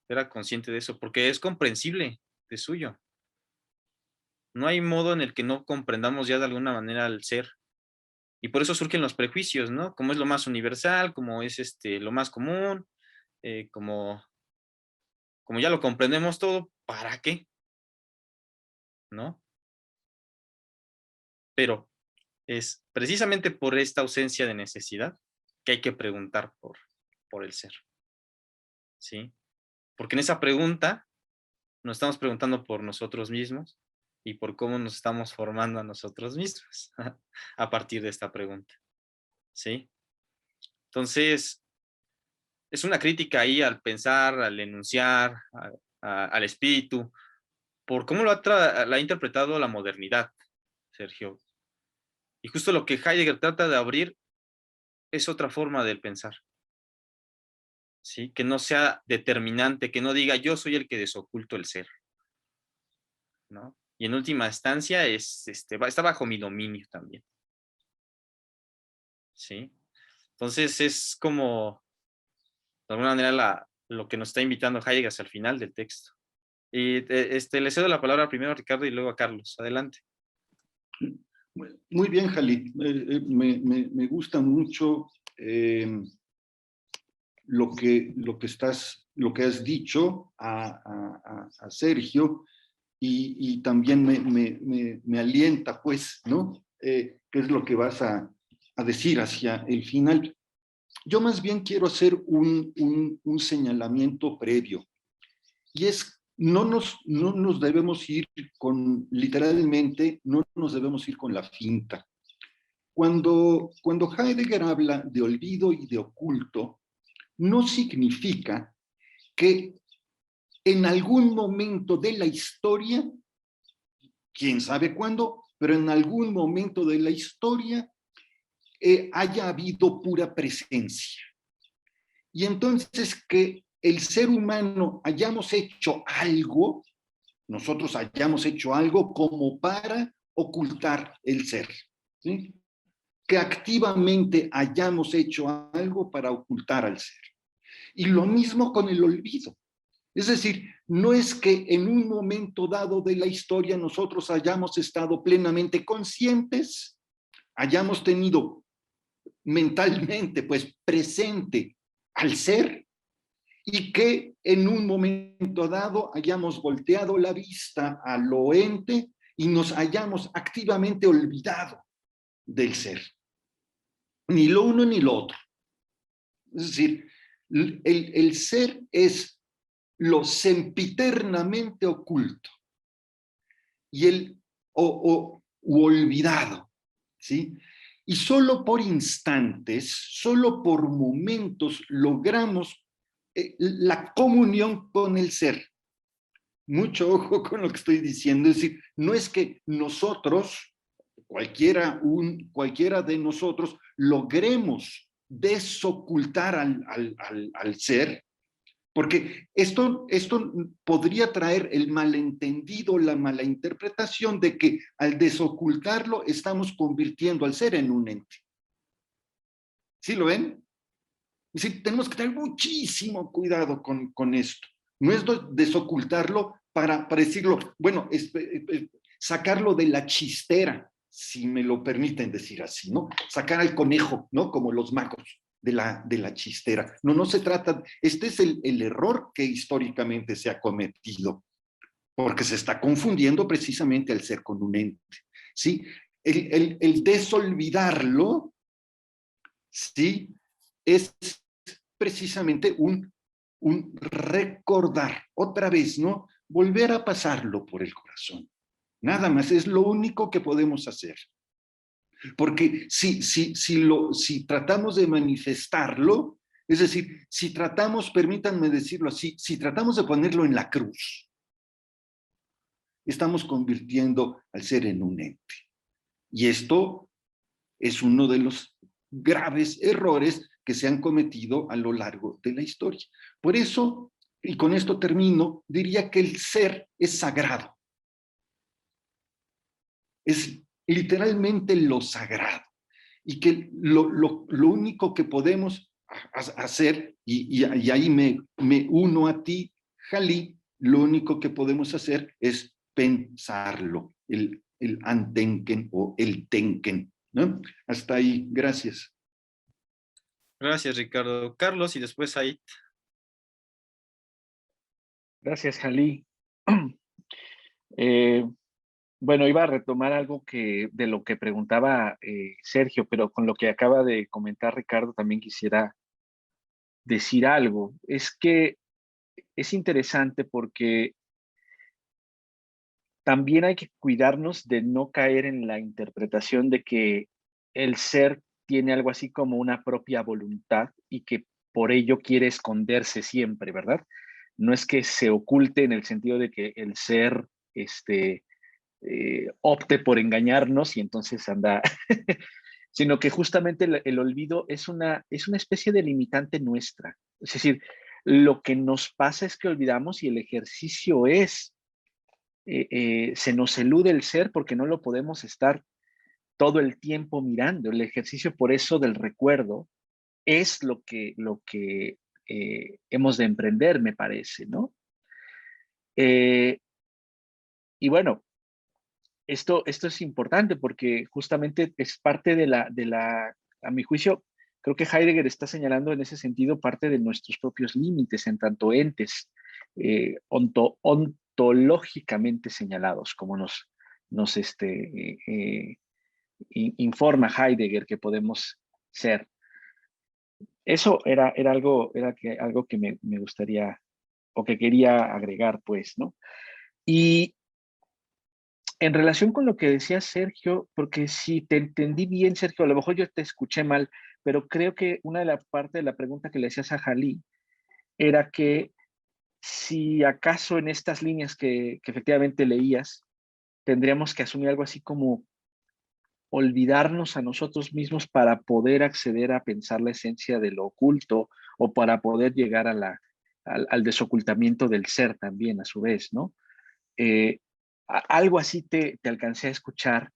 era consciente de eso, porque es comprensible de suyo. No hay modo en el que no comprendamos ya de alguna manera al ser. Y por eso surgen los prejuicios, ¿no? Como es lo más universal, como es lo más común, como ya lo comprendemos todo, ¿para qué? ¿No? Pero es precisamente por esta ausencia de necesidad que hay que preguntar por el ser, ¿sí? Porque en esa pregunta nos estamos preguntando por nosotros mismos y por cómo nos estamos formando a nosotros mismos a partir de esta pregunta, ¿sí? Entonces, es una crítica ahí al pensar, al enunciar, al espíritu, por cómo lo ha interpretado la modernidad, Sergio. Y justo lo que Heidegger trata de abrir es otra forma del pensar, ¿sí? Que no sea determinante, que no diga yo soy el que desoculto el ser, ¿no? Y en última instancia está bajo mi dominio también, ¿sí? Entonces es como, de alguna manera, lo que nos está invitando Heidegger hacia el final del texto. Y le cedo la palabra primero a Ricardo y luego a Carlos. Adelante. Muy bien, Jalí. Me gusta mucho lo que has dicho a Sergio y también me alienta, pues, ¿no? ¿Qué es lo que vas a decir hacia el final? Yo más bien quiero hacer un señalamiento previo, y es, no nos debemos ir literalmente, no nos debemos ir con la finta. Cuando Heidegger habla de olvido y de oculto, no significa que en algún momento de la historia, quién sabe cuándo, pero en algún momento de la historia haya habido pura presencia. Y entonces que el ser humano hayamos hecho algo, nosotros hayamos hecho algo como para ocultar el ser, ¿sí? Que activamente hayamos hecho algo para ocultar al ser. Y lo mismo con el olvido. Es decir, no es que en un momento dado de la historia nosotros hayamos estado plenamente conscientes, hayamos tenido mentalmente, pues, presente al ser, y que en un momento dado hayamos volteado la vista a lo ente y nos hayamos activamente olvidado del ser. Ni lo uno ni lo otro. Es decir, el ser es lo sempiternamente oculto y olvidado, ¿sí? Y solo por instantes, solo por momentos logramos la comunión con el ser. Mucho ojo con lo que estoy diciendo, es decir, no es que nosotros, cualquiera de nosotros, logremos desocultar al ser, porque esto podría traer el malentendido, la mala interpretación de que al desocultarlo estamos convirtiendo al ser en un ente. ¿Sí lo ven? Es decir, tenemos que tener muchísimo cuidado con esto. No es desocultarlo para decirlo, bueno, sacarlo de la chistera, si me lo permiten decir así, ¿no? Sacar al conejo, ¿no? Como los magos de la chistera. No se trata, este es el error que históricamente se ha cometido, porque se está confundiendo precisamente al ser con un ente, ¿sí? El desolvidarlo, ¿sí? Es precisamente un recordar, otra vez, ¿no? Volver a pasarlo por el corazón. Nada más, es lo único que podemos hacer. Porque si tratamos de manifestarlo, es decir, si tratamos, permítanme decirlo así, si tratamos de ponerlo en la cruz, estamos convirtiendo al ser en un ente. Y esto es uno de los graves errores que se han cometido a lo largo de la historia. Por eso, y con esto termino, diría que el ser es sagrado. Es literalmente lo sagrado. Y que lo único que podemos hacer, y ahí me uno a ti, Jalí, lo único que podemos hacer es pensarlo, el andenken o el tenken, ¿no? Hasta ahí, gracias. Gracias, Ricardo. Carlos y después Said. Gracias, Jalí. Bueno, iba a retomar algo de lo que preguntaba Sergio, pero con lo que acaba de comentar Ricardo también quisiera decir algo. Es que es interesante porque también hay que cuidarnos de no caer en la interpretación de que el ser tiene algo así como una propia voluntad y que por ello quiere esconderse siempre, ¿verdad? No es que se oculte en el sentido de que el ser opte por engañarnos y entonces anda, sino que justamente el olvido es una especie de limitante nuestra. Es decir, lo que nos pasa es que olvidamos y el ejercicio es se nos elude el ser porque no lo podemos estar todo el tiempo mirando. El ejercicio por eso del recuerdo es lo que hemos de emprender, me parece, ¿no? Y bueno, esto es importante porque justamente es parte a mi juicio, creo que Heidegger está señalando en ese sentido parte de nuestros propios límites en tanto entes ontológicamente señalados, como nos informa Heidegger que podemos ser. Eso era algo que me gustaría o que quería agregar, pues, ¿no? Y en relación con lo que decía Sergio, porque si te entendí bien, Sergio, a lo mejor yo te escuché mal, pero creo que una de las partes de la pregunta que le hacías a Jalí era que si acaso en estas líneas que efectivamente leías, tendríamos que asumir algo así como olvidarnos a nosotros mismos para poder acceder a pensar la esencia de lo oculto o para poder llegar al desocultamiento del ser también a su vez, ¿no? Algo así te alcancé a escuchar,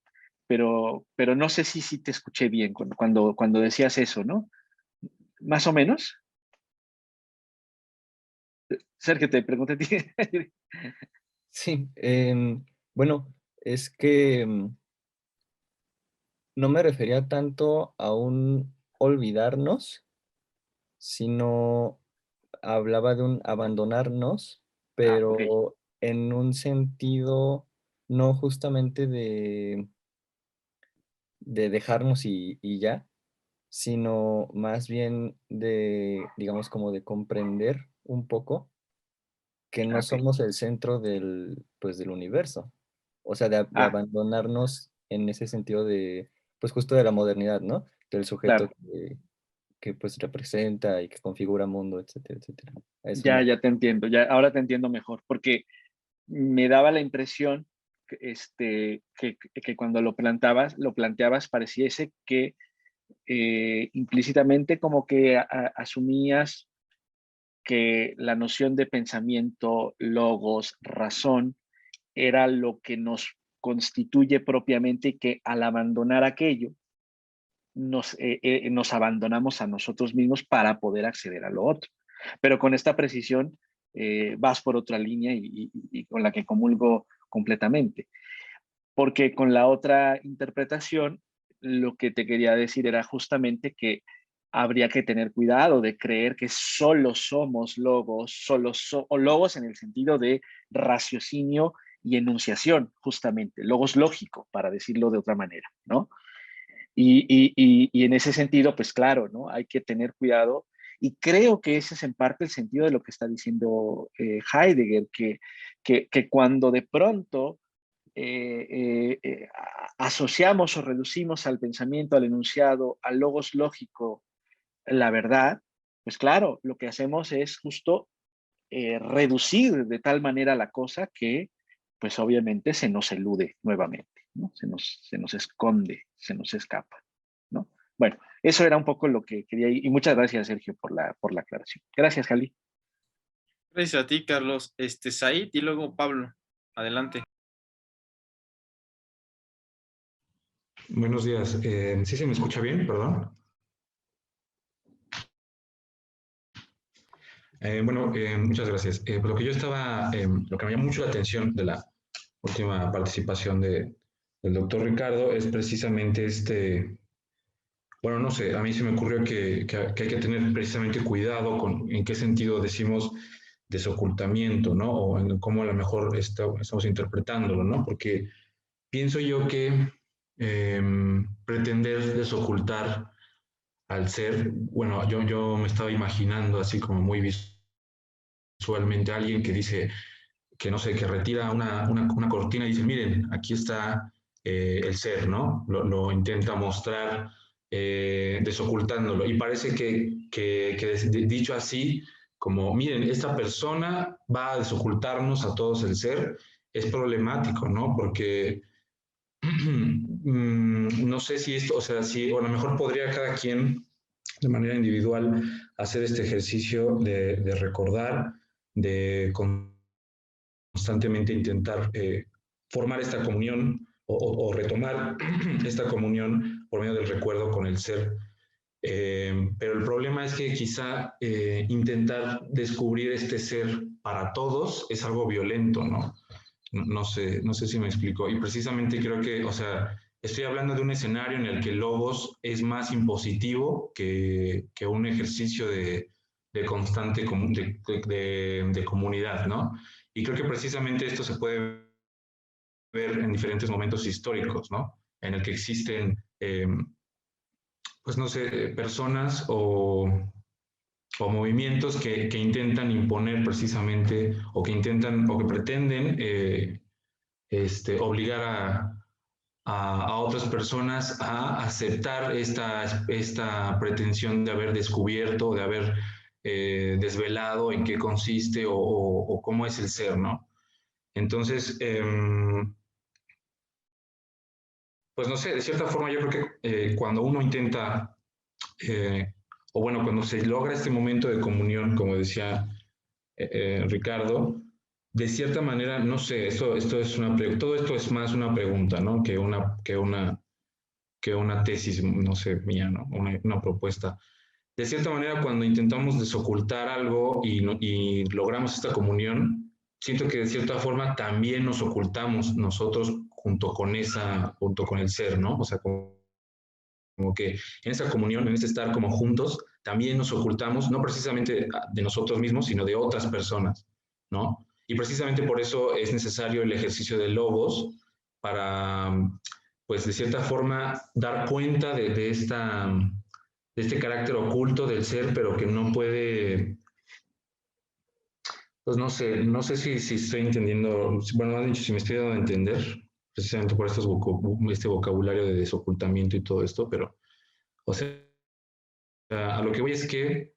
pero no sé si te escuché bien cuando decías eso, ¿no? Más o menos. Sergio, te pregunté a ti. Sí, bueno, es que no me refería tanto a un olvidarnos, sino hablaba de un abandonarnos, pero Ok. en un sentido no justamente de dejarnos y ya, sino más bien de, digamos, como de comprender un poco que no Ok, somos el centro del, pues, del universo. O sea, de ah, abandonarnos en ese sentido de, pues justo de la modernidad, ¿no? Del sujeto claro, que pues representa y que configura mundo, etcétera, etcétera. A eso ya, me... ya te entiendo, ya, ahora te entiendo mejor, porque me daba la impresión que cuando lo planteabas, pareciese que implícitamente como que asumías que la noción de pensamiento, logos, razón, era lo que nos constituye propiamente y que al abandonar aquello, nos abandonamos a nosotros mismos para poder acceder a lo otro. Pero con esta precisión vas por otra línea y con la que comulgo completamente. Porque con la otra interpretación, lo que te quería decir era justamente que habría que tener cuidado de creer que solo somos logos, o logos en el sentido de raciocinio y enunciación, justamente, logos lógico, para decirlo de otra manera, ¿no? Y en ese sentido, pues claro, ¿no? Hay que tener cuidado y creo que ese es en parte el sentido de lo que está diciendo Heidegger, que cuando de pronto asociamos o reducimos al pensamiento, al enunciado, al logos lógico, la verdad, pues claro, lo que hacemos es justo reducir de tal manera la cosa que, pues obviamente se nos elude nuevamente, ¿no? Se nos esconde, se nos escapa, ¿no? Bueno, eso era un poco lo que quería y muchas gracias, Sergio, por la aclaración. Gracias, Jali. Gracias a ti, Carlos. Said y luego Pablo. Adelante. Buenos días. ¿Sí se me escucha bien? Perdón. Muchas gracias. Pues lo que yo estaba, lo que me llamó mucho la atención de la última participación del doctor Ricardo es precisamente bueno, no sé, a mí se me ocurrió que hay que tener precisamente cuidado con en qué sentido decimos desocultamiento, ¿no? O en cómo a lo mejor estamos interpretándolo, ¿no? Porque pienso yo que pretender desocultar al ser, bueno, yo me estaba imaginando así como muy visualmente a alguien que dice, que no sé, que retira una cortina y dice, miren, aquí está el ser, ¿no? Lo intenta mostrar desocultándolo. Y parece que dicho así, como, miren, esta persona va a desocultarnos a todos el ser, es problemático, ¿no? Porque no sé si esto, o sea, si o a lo mejor podría cada quien de manera individual hacer este ejercicio de recordar, de constantemente intentar formar esta comunión o retomar esta comunión por medio del recuerdo con el ser. Pero el problema es que quizá intentar descubrir este ser para todos es algo violento, ¿no? No sé si me explico. Y precisamente creo que, o sea, estoy hablando de un escenario en el que Logos es más impositivo que un ejercicio de constante de comunidad, ¿no? Y creo que precisamente esto se puede ver en diferentes momentos históricos, ¿no? En el que existen, pues no sé, personas o movimientos que intentan imponer precisamente o que intentan o que pretenden obligar a otras personas a aceptar esta pretensión de haber descubierto, de haber desvelado en qué consiste o cómo es el ser, ¿no? Entonces, pues no sé, de cierta forma yo creo que cuando uno intenta, o bueno, cuando se logra este momento de comunión, como decía Ricardo, de cierta manera, no sé, esto es todo esto es más una pregunta, ¿no? Que una tesis, no sé, mía, ¿no? Una propuesta. De cierta manera, cuando intentamos desocultar algo y logramos esta comunión, siento que de cierta forma también nos ocultamos nosotros junto con el ser, ¿no? O sea, como que en esa comunión, en ese estar como juntos, también nos ocultamos, no precisamente de nosotros mismos, sino de otras personas, ¿no? Y precisamente por eso es necesario el ejercicio de logos, para, pues de cierta forma, dar cuenta de este carácter oculto del ser, pero que no puede, pues no sé si estoy entendiendo, bueno, más dicho, si me estoy dando a entender, precisamente por este vocabulario de desocultamiento y todo esto, pero, o sea, a lo que voy es que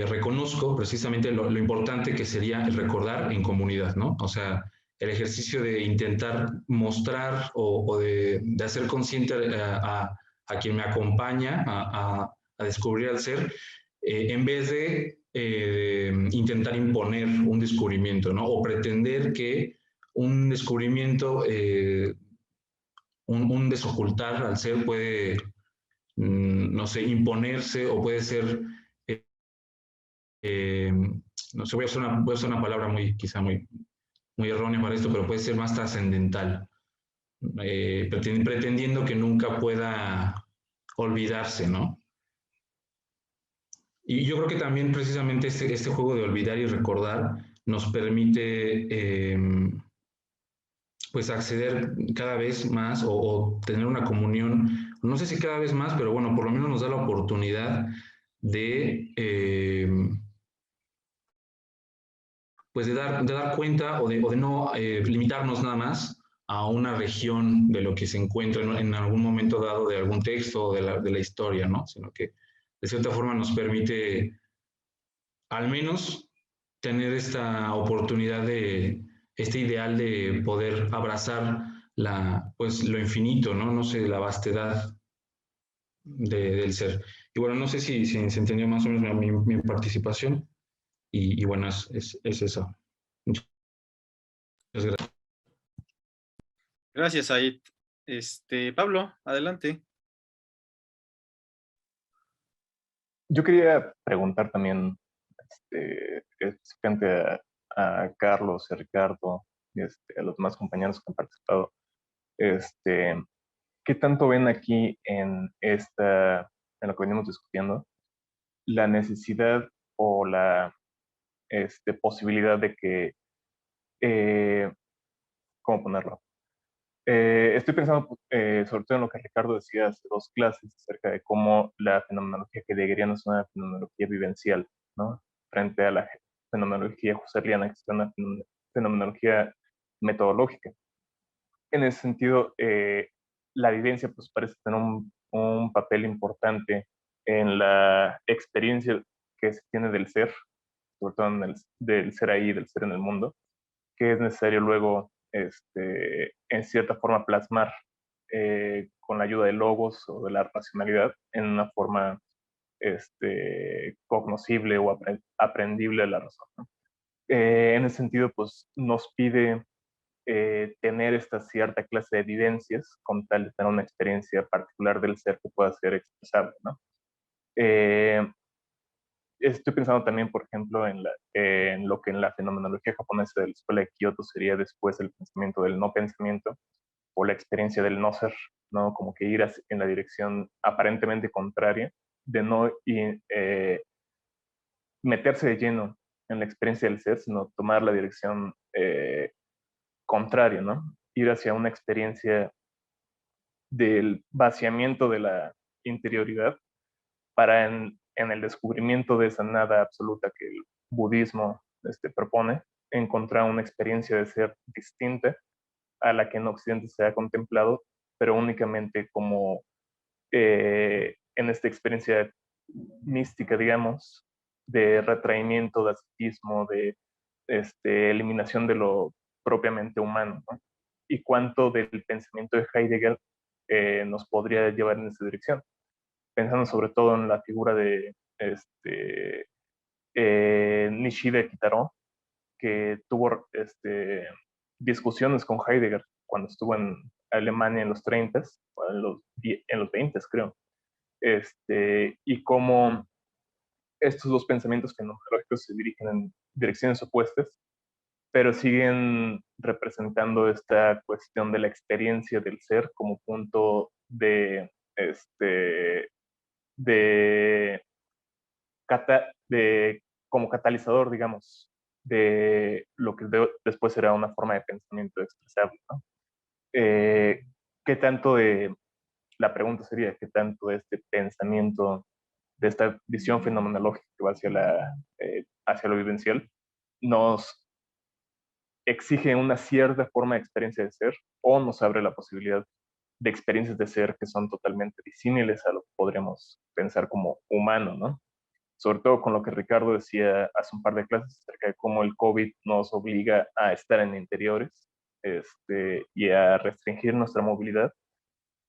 reconozco precisamente lo importante que sería el recordar en comunidad, ¿no? O sea, el ejercicio de intentar mostrar o de hacer consciente a quien me acompaña a descubrir al ser, en vez de intentar imponer un descubrimiento, ¿no? O pretender que un descubrimiento, un desocultar al ser puede, no sé, imponerse o puede ser no sé, voy a usar una palabra quizá muy errónea para esto, pero puede ser más trascendental, pretendiendo que nunca pueda olvidarse, ¿no? Y yo creo que también precisamente este juego de olvidar y recordar nos permite pues acceder cada vez más o tener una comunión, no sé si cada vez más, pero bueno, por lo menos nos da la oportunidad de pues de dar cuenta o de no limitarnos nada más a una región de lo que se encuentra en algún momento dado de algún texto o de la historia, ¿no? Sino que de cierta forma nos permite al menos tener esta oportunidad este ideal de poder abrazar pues lo infinito, ¿no? No sé, la vastedad del ser. Y bueno, no sé si se entendió más o menos mi participación y bueno, es eso. Muchas gracias. Gracias, Aid. Pablo, adelante. Yo quería preguntar también, específicamente a Carlos y a Ricardo y a los demás compañeros que han participado, ¿qué tanto ven aquí en lo que venimos discutiendo, la necesidad o la posibilidad de que, ¿cómo ponerlo? Estoy pensando sobre todo en lo que Ricardo decía hace dos clases acerca de cómo la fenomenología heideggeriana es una fenomenología vivencial, ¿no? Frente a la fenomenología husserliana, que es una fenomenología metodológica. En ese sentido, la vivencia pues, parece tener un papel importante en la experiencia que se tiene del ser, sobre todo del ser ahí, del ser en el mundo, que es necesario luego, en cierta forma, plasmar con la ayuda de logos o de la racionalidad en una forma cognoscible o aprendible a la razón, ¿no? En ese sentido, pues nos pide tener esta cierta clase de evidencias con tal de tener una experiencia particular del ser que pueda ser expresable, ¿no? Eh, Estoy pensando también, por ejemplo, en lo que en la fenomenología japonesa de la escuela de Kioto sería después el pensamiento del no pensamiento o la experiencia del no ser, ¿no? Como que ir en la dirección aparentemente contraria de no meterse de lleno en la experiencia del ser, sino tomar la dirección contraria, ¿no? Ir hacia una experiencia del vaciamiento de la interioridad para en el descubrimiento de esa nada absoluta que el budismo propone, encontrar una experiencia de ser distinta a la que en Occidente se ha contemplado, pero únicamente como en esta experiencia mística, digamos, de retraimiento, de ascetismo, de eliminación de lo propiamente humano, ¿no? Y cuánto del pensamiento de Heidegger nos podría llevar en esa dirección, pensando sobre todo en la figura de Nishida Kitaro, que tuvo discusiones con Heidegger cuando estuvo en Alemania en los 30, en los 20 creo, y cómo estos dos pensamientos fenomenológicos se dirigen en direcciones opuestas, pero siguen representando esta cuestión de la experiencia del ser como punto de, de como catalizador, digamos, de lo que después será una forma de pensamiento expresable, ¿no? ¿qué tanto de, la pregunta sería, qué tanto de este pensamiento, de esta visión fenomenológica que va hacia lo vivencial, nos exige una cierta forma de experiencia de ser o nos abre la posibilidad de experiencias de ser que son totalmente disímiles a lo que podríamos pensar como humano, ¿no? Sobre todo con lo que Ricardo decía hace un par de clases acerca de cómo el COVID nos obliga a estar en interiores y a restringir nuestra movilidad.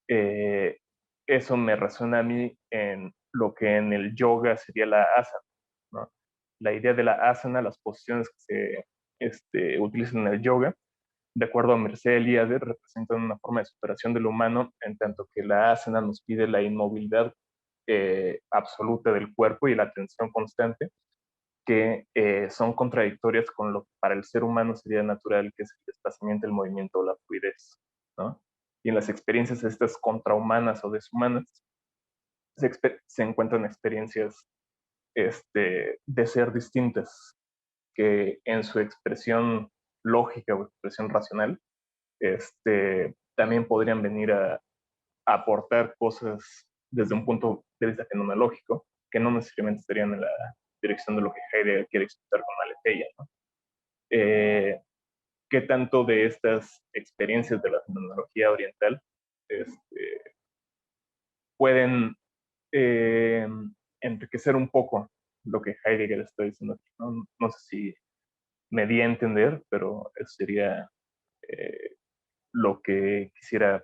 Eso me resuena a mí en lo que en el yoga sería la asana, ¿no? La idea de la asana, las posiciones que se utilizan en el yoga, de acuerdo a Mircea Eliade, representan una forma de superación del humano, en tanto que la asana nos pide la inmovilidad absoluta del cuerpo y la atención constante, que son contradictorias con lo que para el ser humano sería natural, que es el desplazamiento, el movimiento o la fluidez, ¿no? Y en las experiencias estas contrahumanas o deshumanas se encuentran experiencias de ser distintas, que en su expresión lógica o expresión racional también podrían venir a aportar cosas desde un punto de vista fenomenológico que no necesariamente estarían en la dirección de lo que Heidegger quiere expresar con Aletheia, ¿no? ¿Qué tanto de estas experiencias de la fenomenología oriental pueden enriquecer un poco lo que Heidegger está diciendo aquí, ¿no? No sé si me di a entender, pero eso sería lo que quisiera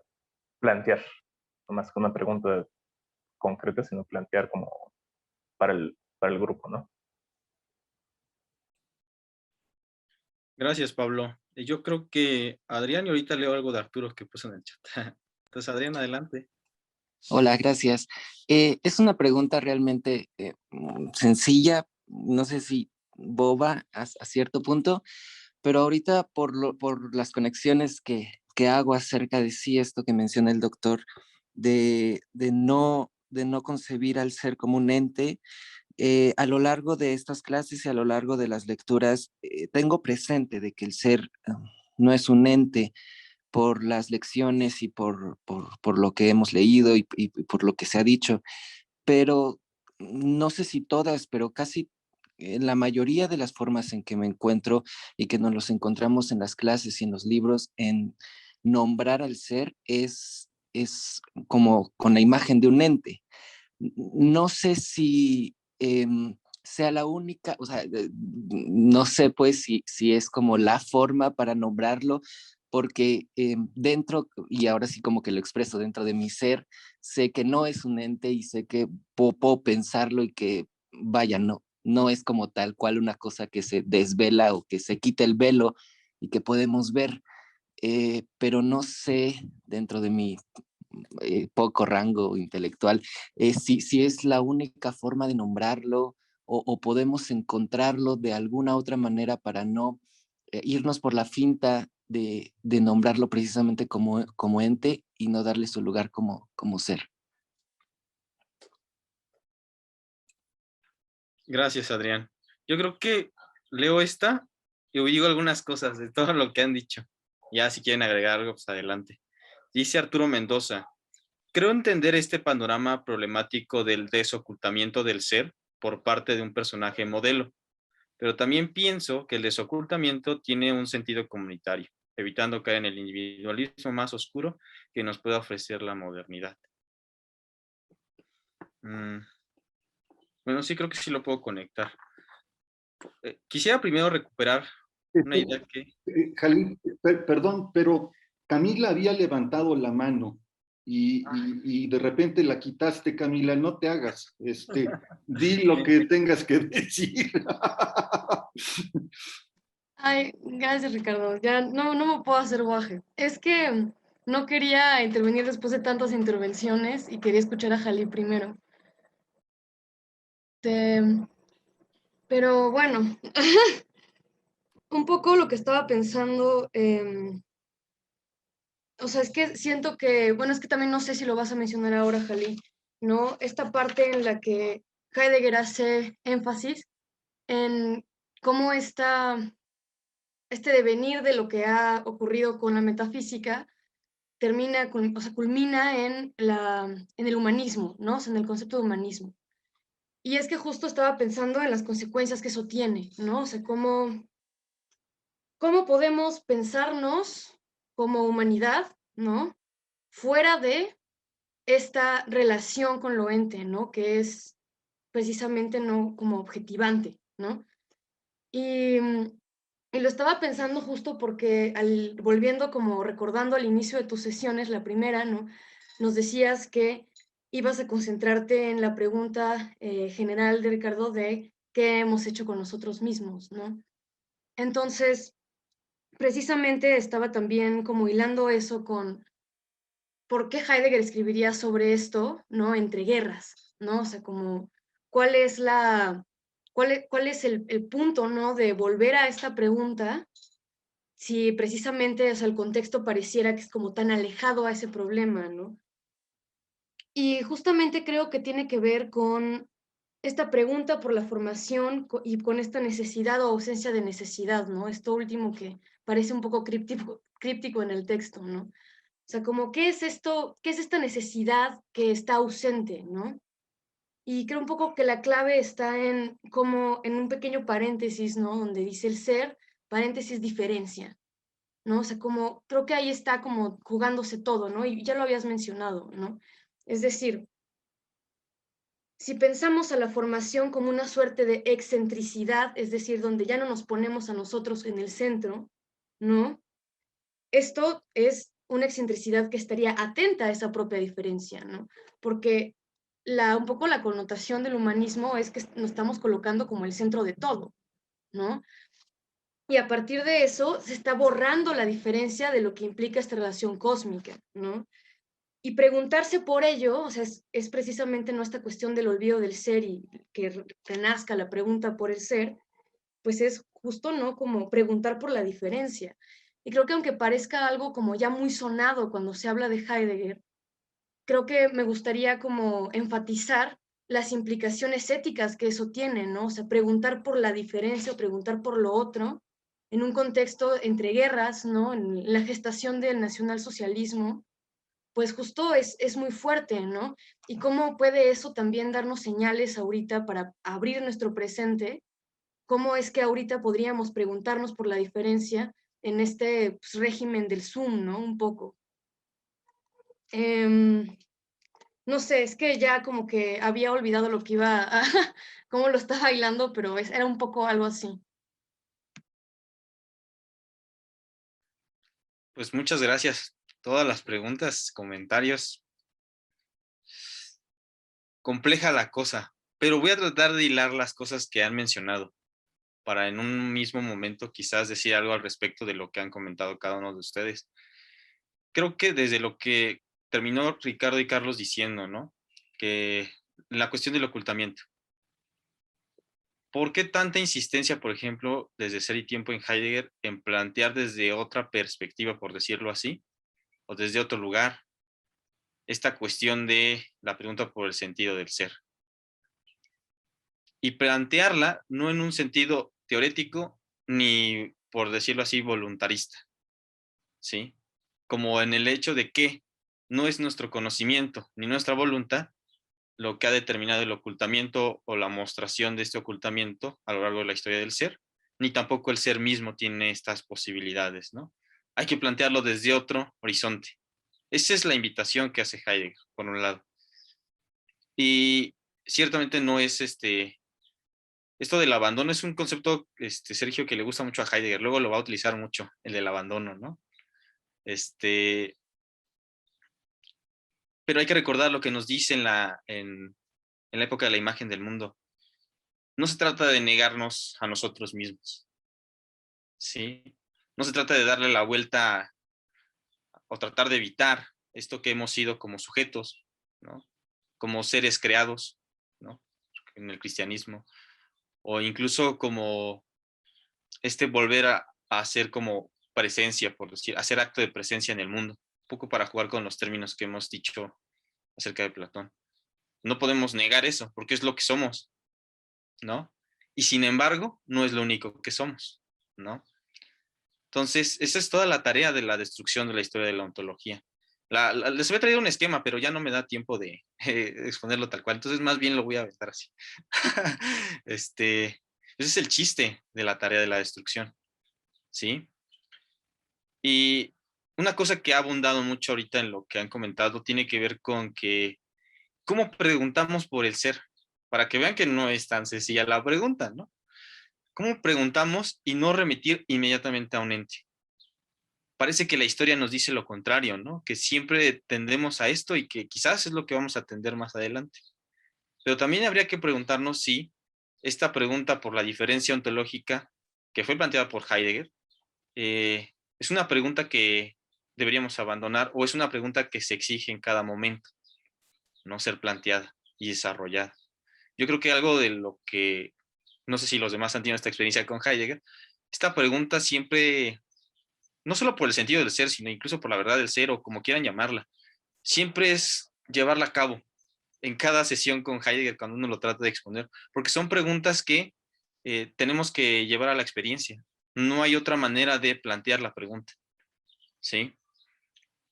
plantear, no más que una pregunta concreta, sino plantear como para el grupo, ¿no? Gracias, Pablo. Yo creo que Adrián, y ahorita leo algo de Arturo que puso en el chat. Entonces, Adrián, adelante. Hola, gracias. Es una pregunta realmente sencilla, no sé si boba a cierto punto, pero ahorita por las conexiones que hago acerca de sí, esto que menciona el doctor, de no concebir al ser como un ente, a lo largo de estas clases y a lo largo de las lecturas, tengo presente de que el ser no es un ente por las lecciones y por lo que hemos leído y por lo que se ha dicho, pero no sé si todas, pero casi en la mayoría de las formas en que me encuentro y que nos los encontramos en las clases y en los libros, en nombrar al ser es como con la imagen de un ente. No sé si sea la única, o sea, no sé pues si es como la forma para nombrarlo, porque dentro, y ahora sí como que lo expreso dentro de mi ser, sé que no es un ente y sé que puedo pensarlo y que, vaya, no es como tal cual una cosa que se desvela o que se quita el velo y que podemos ver, pero no sé dentro de mi poco rango intelectual, si es la única forma de nombrarlo o podemos encontrarlo de alguna otra manera para no irnos por la finta de nombrarlo precisamente como ente y no darle su lugar como ser. Gracias, Adrián. Yo creo que leo esta y digo algunas cosas de todo lo que han dicho. Ya si quieren agregar algo, pues adelante. Dice Arturo Mendoza: creo entender este panorama problemático del desocultamiento del ser por parte de un personaje modelo, pero también pienso que el desocultamiento tiene un sentido comunitario, evitando caer en el individualismo más oscuro que nos pueda ofrecer la modernidad. Bueno, sí, creo que sí lo puedo conectar. Quisiera primero recuperar una idea que... Jalil, perdón, pero Camila había levantado la mano y de repente la quitaste, Camila, no te hagas, di lo que tengas que decir. Ay, gracias, Ricardo. Ya no me puedo hacer guaje. Es que no quería intervenir después de tantas intervenciones y quería escuchar a Jalí primero. Pero bueno, un poco lo que estaba pensando, o sea, es que siento que, bueno, es que también no sé si lo vas a mencionar ahora, Jalí, ¿no? Esta parte en la que Heidegger hace énfasis en cómo este devenir de lo que ha ocurrido con la metafísica termina, o sea, culmina en el humanismo, ¿no? O sea, en el concepto de humanismo. Y es que justo estaba pensando en las consecuencias que eso tiene, ¿no? O sea, cómo podemos pensarnos como humanidad, ¿no? Fuera de esta relación con lo ente, ¿no? Que es precisamente no como objetivante, ¿no? Y, y lo estaba pensando justo porque volviendo como recordando al inicio de tus sesiones, la primera, ¿no? Nos decías que ibas a concentrarte en la pregunta general de Ricardo de qué hemos hecho con nosotros mismos, ¿no? Entonces, precisamente estaba también como hilando eso con por qué Heidegger escribiría sobre esto, ¿no? Entre guerras, ¿no? O sea, como cuál es cuál es el punto, ¿no? De volver a esta pregunta, si precisamente, o sea, el contexto pareciera que es como tan alejado a ese problema, ¿no? Y justamente creo que tiene que ver con esta pregunta por la formación y con esta necesidad o ausencia de necesidad, ¿no? Esto último que parece un poco críptico en el texto, ¿no? O sea, como, ¿qué es esto? ¿Qué es esta necesidad que está ausente, ¿no? Y creo un poco que la clave está en como en un pequeño paréntesis, ¿no? Donde dice el ser, paréntesis, diferencia, ¿no? O sea, como, creo que ahí está como jugándose todo, ¿no? Y ya lo habías mencionado, ¿no? Es decir, si pensamos a la formación como una suerte de excentricidad, es decir, donde ya no nos ponemos a nosotros en el centro, ¿no? Esto es una excentricidad que estaría atenta a esa propia diferencia, ¿no? Porque un poco la connotación del humanismo es que nos estamos colocando como el centro de todo, ¿no? Y a partir de eso se está borrando la diferencia de lo que implica esta relación cósmica, ¿no? Y preguntarse por ello, o sea, es precisamente no esta cuestión del olvido del ser y que renazca la pregunta por el ser, pues es justo, ¿no? Como preguntar por la diferencia. Y creo que aunque parezca algo como ya muy sonado cuando se habla de Heidegger, creo que me gustaría como enfatizar las implicaciones éticas que eso tiene, ¿no? O sea, preguntar por la diferencia o preguntar por lo otro en un contexto entre guerras, ¿no? En la gestación del nacionalsocialismo, pues justo es muy fuerte, ¿no? Y cómo puede eso también darnos señales ahorita para abrir nuestro presente, cómo es que ahorita podríamos preguntarnos por la diferencia en este pues, régimen del Zoom, ¿no? Un poco. No sé, es que ya como que había olvidado lo que iba a, cómo lo estaba bailando, pero era un poco algo así. Pues muchas gracias. Todas las preguntas, comentarios. Compleja la cosa, pero voy a tratar de hilar las cosas que han mencionado para en un mismo momento quizás decir algo al respecto de lo que han comentado cada uno de ustedes. Creo que desde lo que terminó Ricardo y Carlos diciendo, ¿no? Que la cuestión del ocultamiento. ¿Por qué tanta insistencia, por ejemplo, desde Ser y Tiempo en Heidegger, en plantear desde otra perspectiva, por decirlo así, o desde otro lugar, esta cuestión de la pregunta por el sentido del ser? Y plantearla no en un sentido teórico, ni, por decirlo así, voluntarista, ¿sí? Como en el hecho de que no es nuestro conocimiento ni nuestra voluntad lo que ha determinado el ocultamiento o la mostración de este ocultamiento a lo largo de la historia del ser, ni tampoco el ser mismo tiene estas posibilidades, ¿no? Hay que plantearlo desde otro horizonte. Esa es la invitación que hace Heidegger, por un lado. Y ciertamente no es esto del abandono es un concepto, Sergio, que le gusta mucho a Heidegger, luego lo va a utilizar mucho, el del abandono, ¿no? Pero hay que recordar lo que nos dice en la época de la imagen del mundo. No se trata de negarnos a nosotros mismos, ¿sí? No se trata de darle la vuelta o tratar de evitar esto que hemos sido como sujetos, ¿no? Como seres creados, ¿no? En el cristianismo, o incluso como volver a hacer como presencia, por decir, hacer acto de presencia en el mundo, un poco para jugar con los términos que hemos dicho acerca de Platón. No podemos negar eso, porque es lo que somos, ¿no? Y sin embargo, no es lo único que somos, ¿no? Entonces, esa es toda la tarea de la destrucción de la historia de la ontología. Les había traído un esquema, pero ya no me da tiempo de exponerlo tal cual. Entonces, más bien lo voy a aventar así. Ese es el chiste de la tarea de la destrucción, ¿sí? Y una cosa que ha abundado mucho ahorita en lo que han comentado tiene que ver con que, ¿cómo preguntamos por el ser? Para que vean que no es tan sencilla la pregunta, ¿no? ¿Cómo preguntamos y no remitir inmediatamente a un ente? Parece que la historia nos dice lo contrario, ¿no? Que siempre tendemos a esto y que quizás es lo que vamos a atender más adelante. Pero también habría que preguntarnos si esta pregunta por la diferencia ontológica que fue planteada por Heidegger es una pregunta que deberíamos abandonar o es una pregunta que se exige en cada momento, no ser planteada y desarrollada. Yo creo que algo de lo que, no sé si los demás han tenido esta experiencia con Heidegger, esta pregunta siempre, no solo por el sentido del ser, sino incluso por la verdad del ser o como quieran llamarla, siempre es llevarla a cabo en cada sesión con Heidegger cuando uno lo trata de exponer, porque son preguntas que tenemos que llevar a la experiencia. No hay otra manera de plantear la pregunta, ¿sí?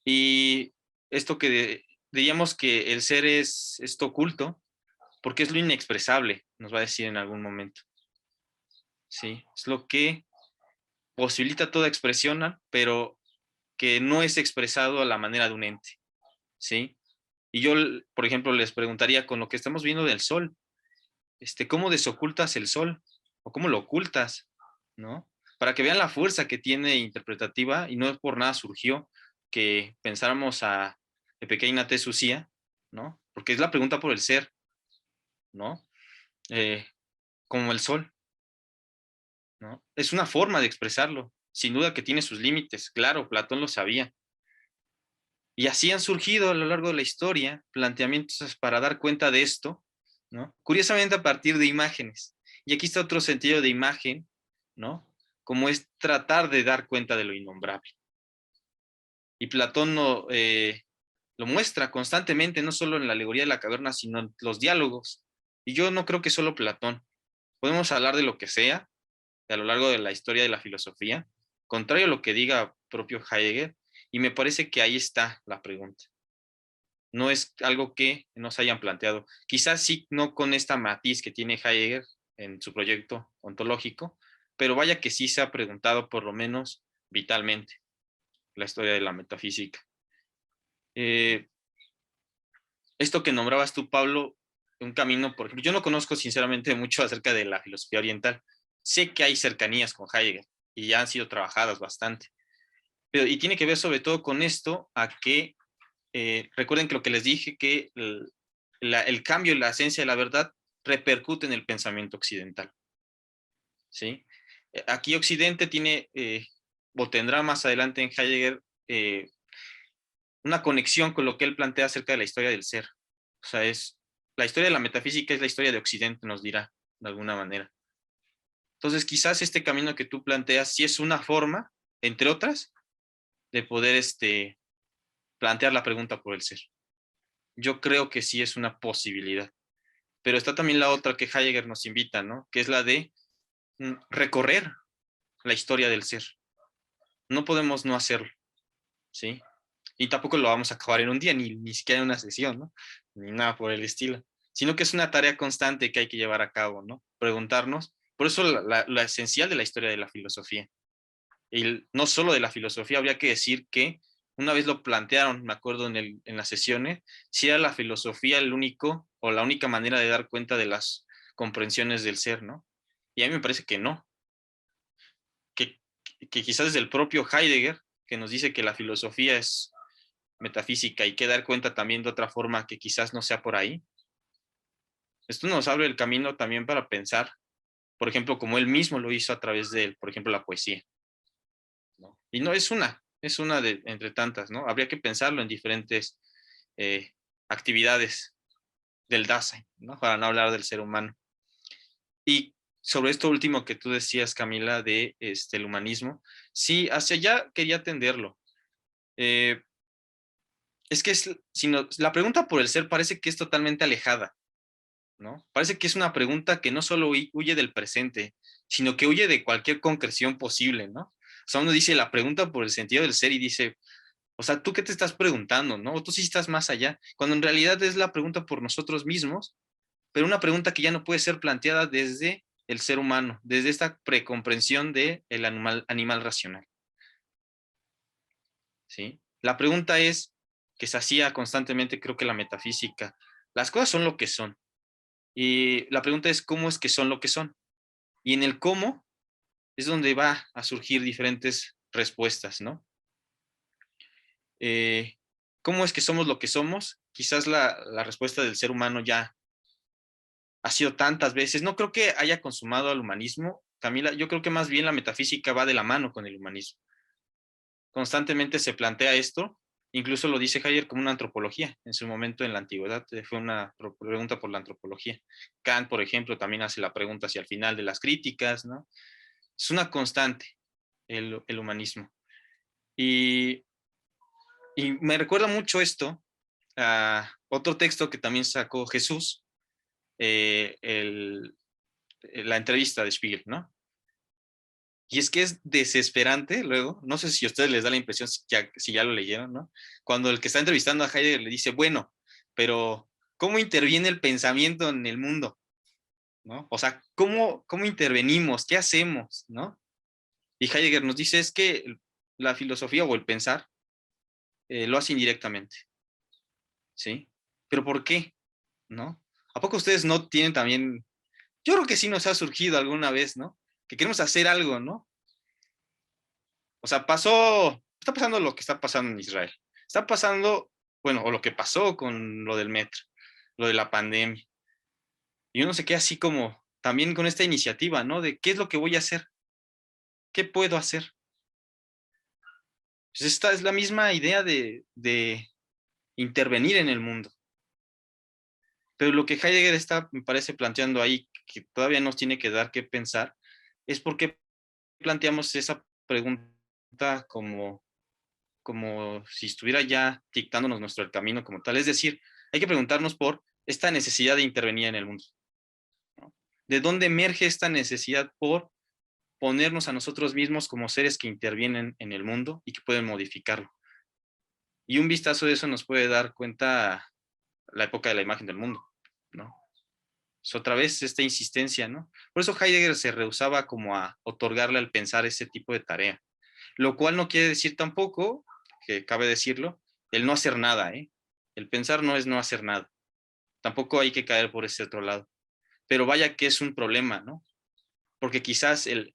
Y esto que diríamos que el ser es esto oculto, porque es lo inexpresable, nos va a decir en algún momento, ¿sí? Es lo que posibilita toda expresión, pero que no es expresado a la manera de un ente, ¿sí? Y yo, por ejemplo, les preguntaría con lo que estamos viendo del sol, ¿cómo desocultas el sol? ¿O cómo lo ocultas? ¿No? Para que vean la fuerza que tiene interpretativa, y no por nada surgió que pensáramos a Pequeña Tesucía, ¿no? Porque es la pregunta por el ser, ¿no? Como el sol, ¿no? Es una forma de expresarlo, sin duda que tiene sus límites, claro, Platón lo sabía. Y así han surgido a lo largo de la historia planteamientos para dar cuenta de esto, ¿no? Curiosamente a partir de imágenes. Y aquí está otro sentido de imagen, ¿no? Como es tratar de dar cuenta de lo innombrable. Y Platón lo muestra constantemente, no solo en la alegoría de la caverna, sino en los diálogos. Y yo no creo que solo Platón. Podemos hablar de lo que sea a lo largo de la historia de la filosofía, contrario a lo que diga propio Heidegger, y me parece que ahí está la pregunta. No es algo que nos hayan planteado. Quizás sí, no con esta matiz que tiene Heidegger en su proyecto ontológico, pero vaya que sí se ha preguntado por lo menos vitalmente la historia de la metafísica. Esto que nombrabas tú, Pablo, un camino, por ejemplo, yo no conozco sinceramente mucho acerca de la filosofía oriental. Sé que hay cercanías con Heidegger y ya han sido trabajadas bastante. Y tiene que ver sobre todo con esto, a que recuerden que lo que les dije, que el cambio en la esencia de la verdad repercute en el pensamiento occidental, ¿sí? Aquí Occidente tiene, o tendrá más adelante en Heidegger, una conexión con lo que él plantea acerca de la historia del ser. O sea, la historia de la metafísica es la historia de Occidente, nos dirá, de alguna manera. Entonces, quizás este camino que tú planteas sí es una forma, entre otras, de poder plantear la pregunta por el ser. Yo creo que sí es una posibilidad. Pero está también la otra que Heidegger nos invita, ¿no? Que es la de recorrer la historia del ser. No podemos no hacerlo, ¿sí? Y tampoco lo vamos a acabar en un día, ni siquiera en una sesión, ¿no? Ni nada por el estilo. Sino que es una tarea constante que hay que llevar a cabo, ¿no? Preguntarnos. Por eso la esencial de la historia de la filosofía. Y no solo de la filosofía, habría que decir que una vez lo plantearon, me acuerdo en las sesiones, si era la filosofía el único o la única manera de dar cuenta de las comprensiones del ser, ¿no? Y a mí me parece que no. Que quizás desde el propio Heidegger, que nos dice que la filosofía es metafísica y que dar cuenta también de otra forma que quizás no sea por ahí. Esto nos abre el camino también para pensar, por ejemplo, como él mismo lo hizo a través de, por ejemplo, la poesía, ¿no? Y no es una de entre tantas, ¿no? Habría que pensarlo en diferentes actividades del Dasein, ¿no? Para no hablar del ser humano. Y sobre esto último que tú decías, Camila, de el humanismo, sí, hacia allá quería atenderlo. Es que la pregunta por el ser parece que es totalmente alejada, ¿no? Parece que es una pregunta que no solo huye del presente, sino que huye de cualquier concreción posible, ¿no? O sea, uno dice la pregunta por el sentido del ser y dice, O sea, ¿tú qué te estás preguntando, no? O tú sí estás más allá, cuando en realidad es la pregunta por nosotros mismos, pero una pregunta que ya no puede ser planteada desde el ser humano, desde esta precomprensión del animal racional. ¿Sí? La pregunta es, que se hacía constantemente, creo que la metafísica, las cosas son lo que son. Y la pregunta es, ¿cómo es que son lo que son? Y en el cómo es donde va a surgir diferentes respuestas, ¿no? ¿Cómo es que somos lo que somos? Quizás la respuesta del ser humano ya ha sido tantas veces. No creo que haya consumado al humanismo, Camila. Yo creo que más bien la metafísica va de la mano con el humanismo. Constantemente se plantea esto, incluso lo dice Heidegger como una antropología. En su momento en la antigüedad fue una pregunta por la antropología. Kant, por ejemplo, también hace la pregunta hacia el final de las críticas, ¿no? Es una constante el humanismo. Y me recuerda mucho esto a otro texto que también sacó Jesús, la entrevista de Spiegel, ¿no? Y es que es desesperante luego, no sé si a ustedes les da la impresión si ya lo leyeron, ¿no? Cuando el que está entrevistando a Heidegger le dice, bueno, pero ¿cómo interviene el pensamiento en el mundo? ¿No? O sea, ¿cómo intervenimos? ¿Qué hacemos? ¿No? Y Heidegger nos dice es que la filosofía o el pensar lo hace indirectamente, ¿sí? ¿Pero por qué? ¿No? ¿A poco ustedes no tienen también, yo creo que sí nos ha surgido alguna vez, ¿no? Que queremos hacer algo, ¿no? O sea, está pasando lo que está pasando en Israel. Está pasando, bueno, o lo que pasó con lo del metro, lo de la pandemia. Y uno se queda así como, también con esta iniciativa, ¿no? De qué es lo que voy a hacer, qué puedo hacer. Pues esta es la misma idea de intervenir en el mundo. Pero lo que Heidegger está, me parece, planteando ahí, que todavía nos tiene que dar que pensar, es por qué planteamos esa pregunta como si estuviera ya dictándonos nuestro camino como tal. Es decir, hay que preguntarnos por esta necesidad de intervenir en el mundo, ¿no? ¿De dónde emerge esta necesidad por ponernos a nosotros mismos como seres que intervienen en el mundo y que pueden modificarlo? Y un vistazo de eso nos puede dar cuenta la época de la imagen del mundo, ¿no? Es otra vez esta insistencia, ¿no? Por eso Heidegger se rehusaba como a otorgarle al pensar ese tipo de tarea, lo cual no quiere decir tampoco, que cabe decirlo, el no hacer nada, ¿eh? El pensar no es no hacer nada. Tampoco hay que caer por ese otro lado. Pero vaya que es un problema, ¿no? Porque quizás el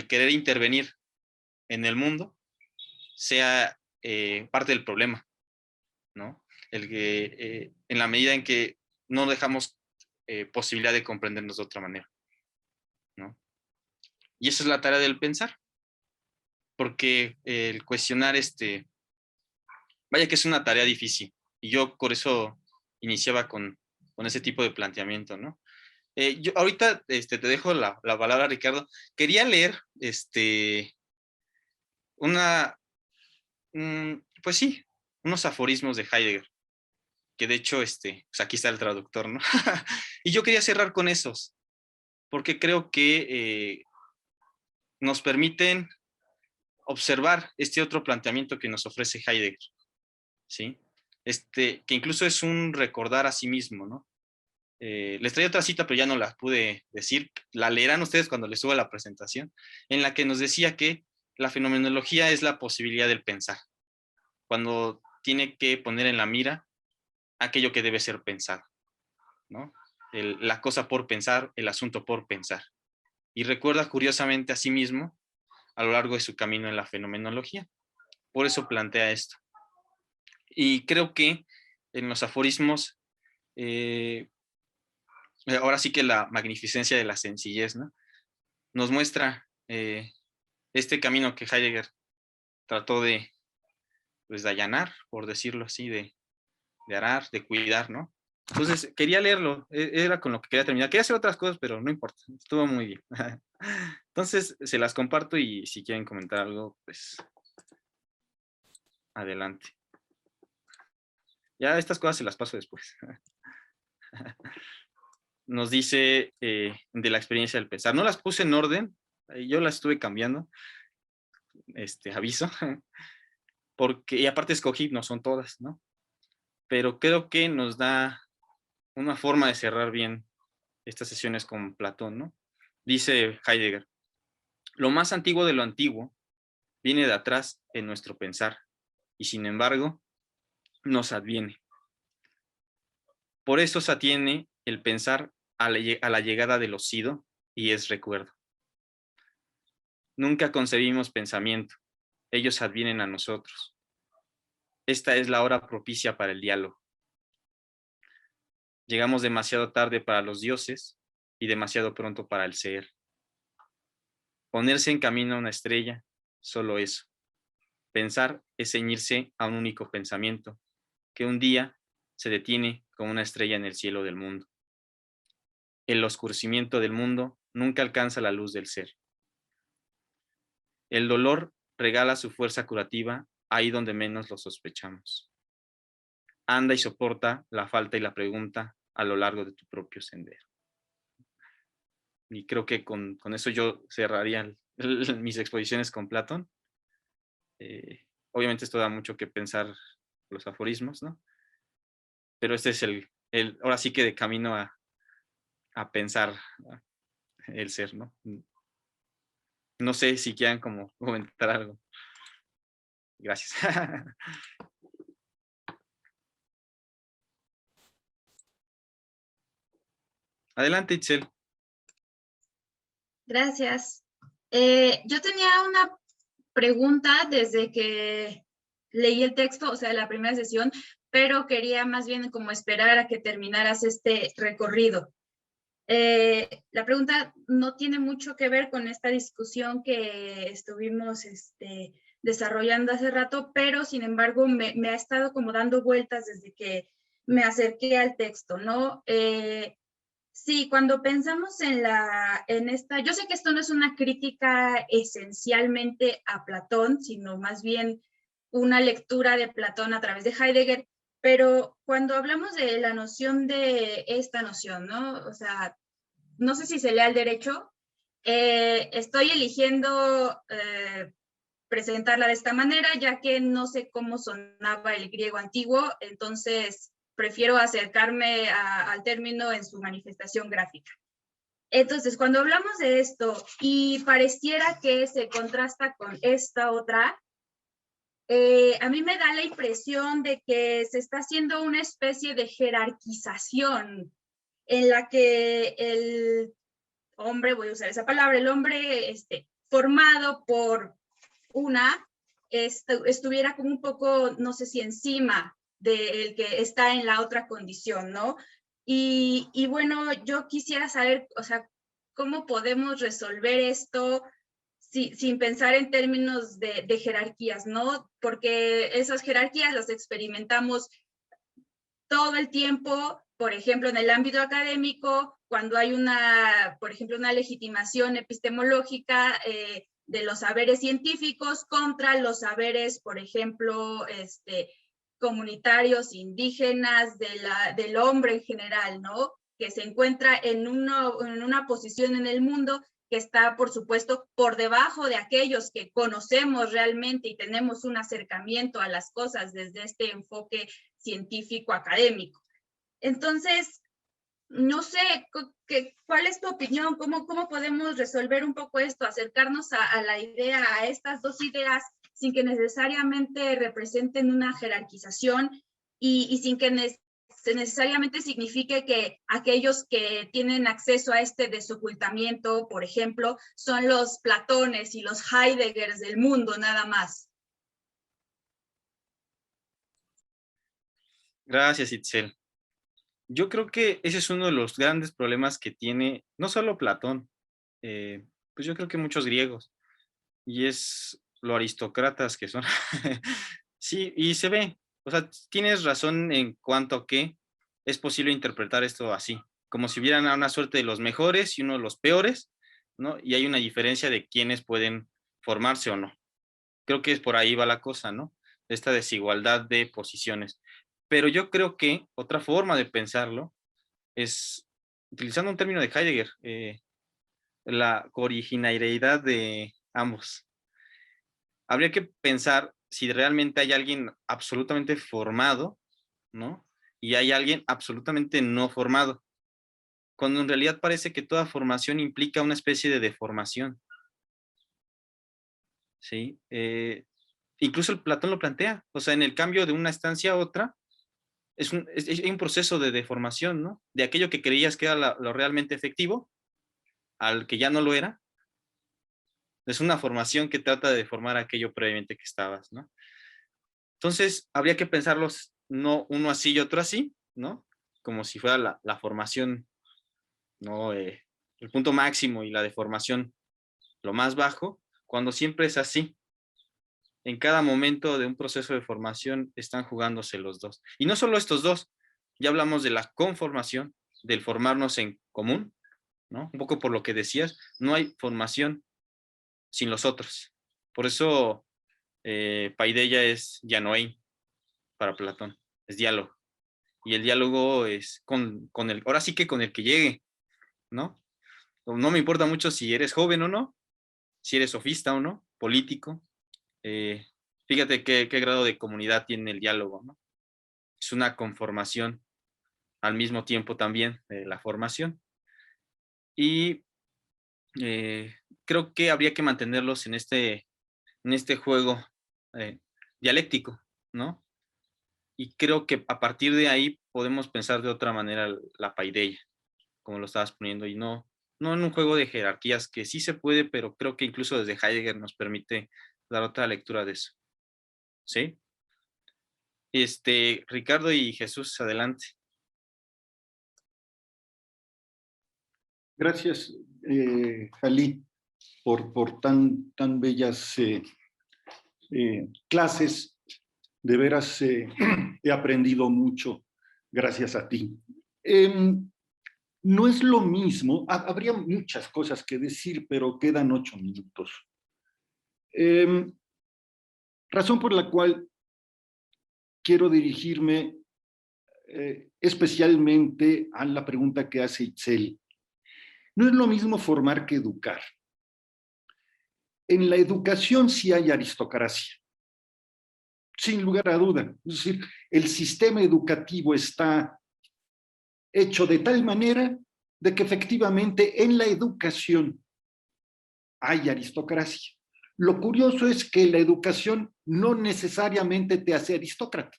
querer intervenir en el mundo sea parte del problema, ¿no? El que en la medida en que no dejamos posibilidad de comprendernos de otra manera, ¿no? Y esa es la tarea del pensar, porque el cuestionar vaya que es una tarea difícil, y yo por eso iniciaba con ese tipo de planteamiento, ¿no? Yo ahorita te dejo la palabra, Ricardo. Quería leer pues sí, unos aforismos de Heidegger, que de hecho, pues aquí está el traductor, ¿no? Y yo quería cerrar con esos, porque creo que nos permiten observar este otro planteamiento que nos ofrece Heidegger, ¿sí? Que incluso es un recordar a sí mismo, ¿no? Les traía otra cita, pero ya no la pude decir. La leerán ustedes cuando les suba la presentación, en la que nos decía que la fenomenología es la posibilidad del pensar, cuando tiene que poner en la mira aquello que debe ser pensado, ¿no? La cosa por pensar, el asunto por pensar. Y recuerda curiosamente a sí mismo a lo largo de su camino en la fenomenología. Por eso plantea esto. Y creo que en los aforismos, ahora sí que la magnificencia de la sencillez, ¿no? Nos muestra este camino que Heidegger trató pues, de allanar, por decirlo así, de arar, de cuidar, ¿no? Entonces, quería leerlo, era con lo que quería terminar. Quería hacer otras cosas, pero no importa, estuvo muy bien. Entonces, se las comparto y si quieren comentar algo, pues, adelante. Ya estas cosas se las paso después. Nos dice de la experiencia del pensar. No las puse en orden, yo las estuve cambiando, aviso. porque, y aparte escogí, no son todas, ¿no? Pero creo que nos da una forma de cerrar bien estas sesiones con Platón, ¿no? Dice Heidegger, lo más antiguo de lo antiguo viene de atrás en nuestro pensar y sin embargo nos adviene. Por eso se atiene el pensar a la llegada del osido y es recuerdo. Nunca concebimos pensamiento, ellos advienen a nosotros. Esta es la hora propicia para el diálogo. Llegamos demasiado tarde para los dioses y demasiado pronto para el ser. Ponerse en camino a una estrella, solo eso. Pensar es ceñirse a un único pensamiento, que un día se detiene como una estrella en el cielo del mundo. El oscurecimiento del mundo nunca alcanza la luz del ser. El dolor regala su fuerza curativa ahí donde menos lo sospechamos. Anda y soporta la falta y la pregunta a lo largo de tu propio sendero. Y creo que con eso yo cerraría mis exposiciones con Platón. Obviamente esto da mucho que pensar los aforismos, ¿no? Pero este es ahora sí que de camino a pensar el ser, ¿no? No sé si quieran como comentar algo. Gracias. Adelante, Itzel. Gracias. Yo tenía una pregunta desde que leí el texto, o sea, la primera sesión, pero quería más bien como esperar a que terminaras este recorrido. La pregunta no tiene mucho que ver con esta discusión que estuvimos desarrollando hace rato, pero sin embargo me ha estado como dando vueltas desde que me acerqué al texto, ¿no? Sí, cuando pensamos en esta, yo sé que esto no es una crítica esencialmente a Platón, sino más bien una lectura de Platón a través de Heidegger, pero cuando hablamos de la noción de esta noción, ¿no? O sea, no sé si se lea el derecho, estoy eligiendo presentarla de esta manera, ya que no sé cómo sonaba el griego antiguo, entonces prefiero acercarme al término en su manifestación gráfica. Entonces, cuando hablamos de esto y pareciera que se contrasta con esta otra, a mí me da la impresión de que se está haciendo una especie de jerarquización en la que el hombre, voy a usar esa palabra, el hombre formado por una, estuviera como un poco, no sé si encima del que está en la otra condición, ¿no? Y bueno, yo quisiera saber, o sea, ¿cómo podemos resolver esto sin pensar en términos de jerarquías, ¿no? Porque esas jerarquías las experimentamos todo el tiempo, por ejemplo, en el ámbito académico, cuando hay por ejemplo, una legitimación epistemológica de los saberes científicos contra los saberes, por ejemplo, comunitarios, indígenas, del hombre en general, ¿no? Que se encuentra en una posición en el mundo que está, por supuesto, por debajo de aquellos que conocemos realmente y tenemos un acercamiento a las cosas desde este enfoque científico académico. Entonces, no sé, ¿cuál es tu opinión? ¿Cómo podemos resolver un poco esto? Acercarnos a la idea, a estas dos ideas, sin que necesariamente representen una jerarquización y sin que necesariamente signifique que aquellos que tienen acceso a este desocultamiento, por ejemplo, son los Platones y los Heideggers del mundo, nada más. Gracias, Itzel. Yo creo que ese es uno de los grandes problemas que tiene no solo Platón, pues yo creo que muchos griegos, y es lo aristócratas que son. Sí, y se ve, o sea, tienes razón en cuanto a que es posible interpretar esto así, como si hubieran una suerte de los mejores y uno de los peores, ¿no? Y hay una diferencia de quiénes pueden formarse o no. Creo que es por ahí va la cosa, ¿no? Esta desigualdad de posiciones. Pero yo creo que otra forma de pensarlo es, utilizando un término de Heidegger, la originariedad de ambos. Habría que pensar si realmente hay alguien absolutamente formado, ¿no? Y hay alguien absolutamente no formado, cuando en realidad parece que toda formación implica una especie de deformación, ¿sí? Incluso el Platón lo plantea, o sea, en el cambio de una estancia a otra, es un proceso de deformación, ¿no? De aquello que creías que era lo realmente efectivo, al que ya no lo era. Es una formación que trata de deformar aquello previamente que estabas, ¿no? Entonces, habría que pensarlos no uno así y otro así, ¿no? Como si fuera la formación, ¿no? El punto máximo y la deformación lo más bajo, cuando siempre es así. En cada momento de un proceso de formación están jugándose los dos. Y no solo estos dos, ya hablamos de la conformación, del formarnos en común, ¿no? Un poco por lo que decías, no hay formación sin los otros. Por eso paideia es dianoein para Platón, es diálogo. Y el diálogo es con el, ahora sí que con el que llegue, ¿no? No me importa mucho si eres joven o no, si eres sofista o no, político. Fíjate qué grado de comunidad tiene el diálogo, ¿no? Es una conformación al mismo tiempo también de la formación. Y creo que habría que mantenerlos en este juego dialéctico, ¿no? Y creo que a partir de ahí podemos pensar de otra manera la paideia, como lo estabas poniendo, y no en un juego de jerarquías, que sí se puede, pero creo que incluso desde Heidegger nos permite dar otra lectura de eso. ¿Sí? Ricardo y Jesús, adelante. Gracias, Jalí, por tan bellas clases. De veras he aprendido mucho gracias a ti. No es lo mismo, habría muchas cosas que decir, pero quedan 8 minutos. Razón por la cual quiero dirigirme especialmente a la pregunta que hace Itzel. No es lo mismo formar que educar. En la educación sí hay aristocracia, sin lugar a duda. Es decir, el sistema educativo está hecho de tal manera de que efectivamente en la educación hay aristocracia. Lo curioso es que la educación no necesariamente te hace aristócrata.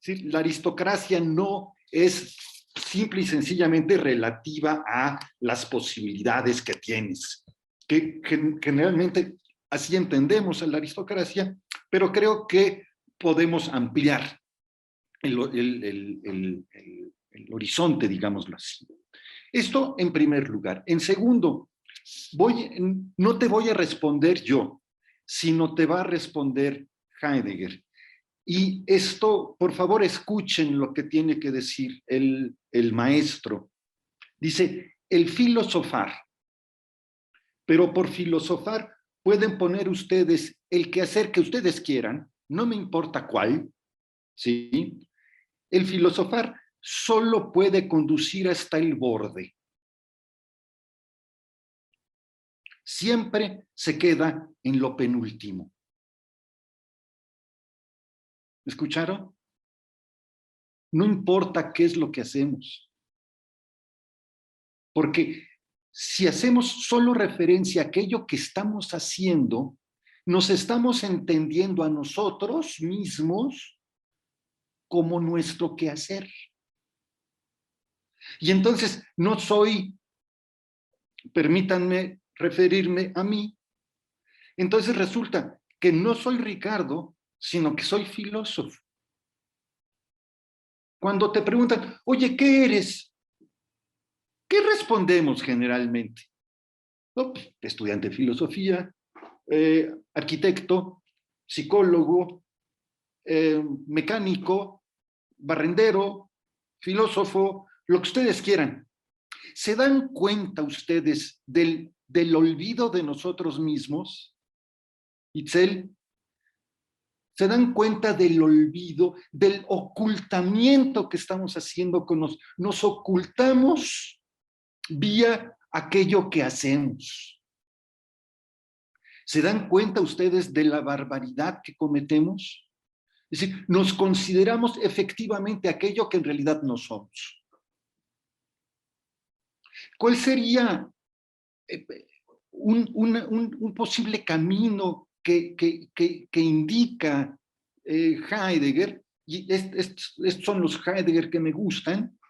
¿Sí? La aristocracia no es simple y sencillamente relativa a las posibilidades que tienes, que generalmente así entendemos a la aristocracia, pero creo que podemos ampliar el horizonte, digámoslo así. Esto en primer lugar. En segundo, no te voy a responder yo, sino te va a responder Heidegger. Y esto, por favor, escuchen lo que tiene que decir el maestro. Dice, el filosofar. Pero por filosofar pueden poner ustedes el quehacer que ustedes quieran, no me importa cuál, ¿sí? El filosofar solo puede conducir hasta el borde. Siempre se queda en lo penúltimo. ¿Escucharon? No importa qué es lo que hacemos. Porque si hacemos solo referencia a aquello que estamos haciendo, nos estamos entendiendo a nosotros mismos como nuestro quehacer. Y entonces no soy, permítanme referirme a mí, entonces resulta que no soy Ricardo, sino que soy filósofo. Cuando te preguntan, oye, ¿qué eres? ¿Qué respondemos generalmente? Oh, pues, estudiante de filosofía, arquitecto, psicólogo, mecánico, barrendero, filósofo, lo que ustedes quieran. ¿Se dan cuenta ustedes del olvido de nosotros mismos? Itzel, ¿se dan cuenta del olvido, del ocultamiento que estamos haciendo con nos ocultamos vía aquello que hacemos? ¿Se dan cuenta ustedes de la barbaridad que cometemos? Es decir, nos consideramos efectivamente aquello que en realidad no somos. ¿Cuál sería un posible camino que indica Heidegger? Y estos son los Heidegger que me gustan.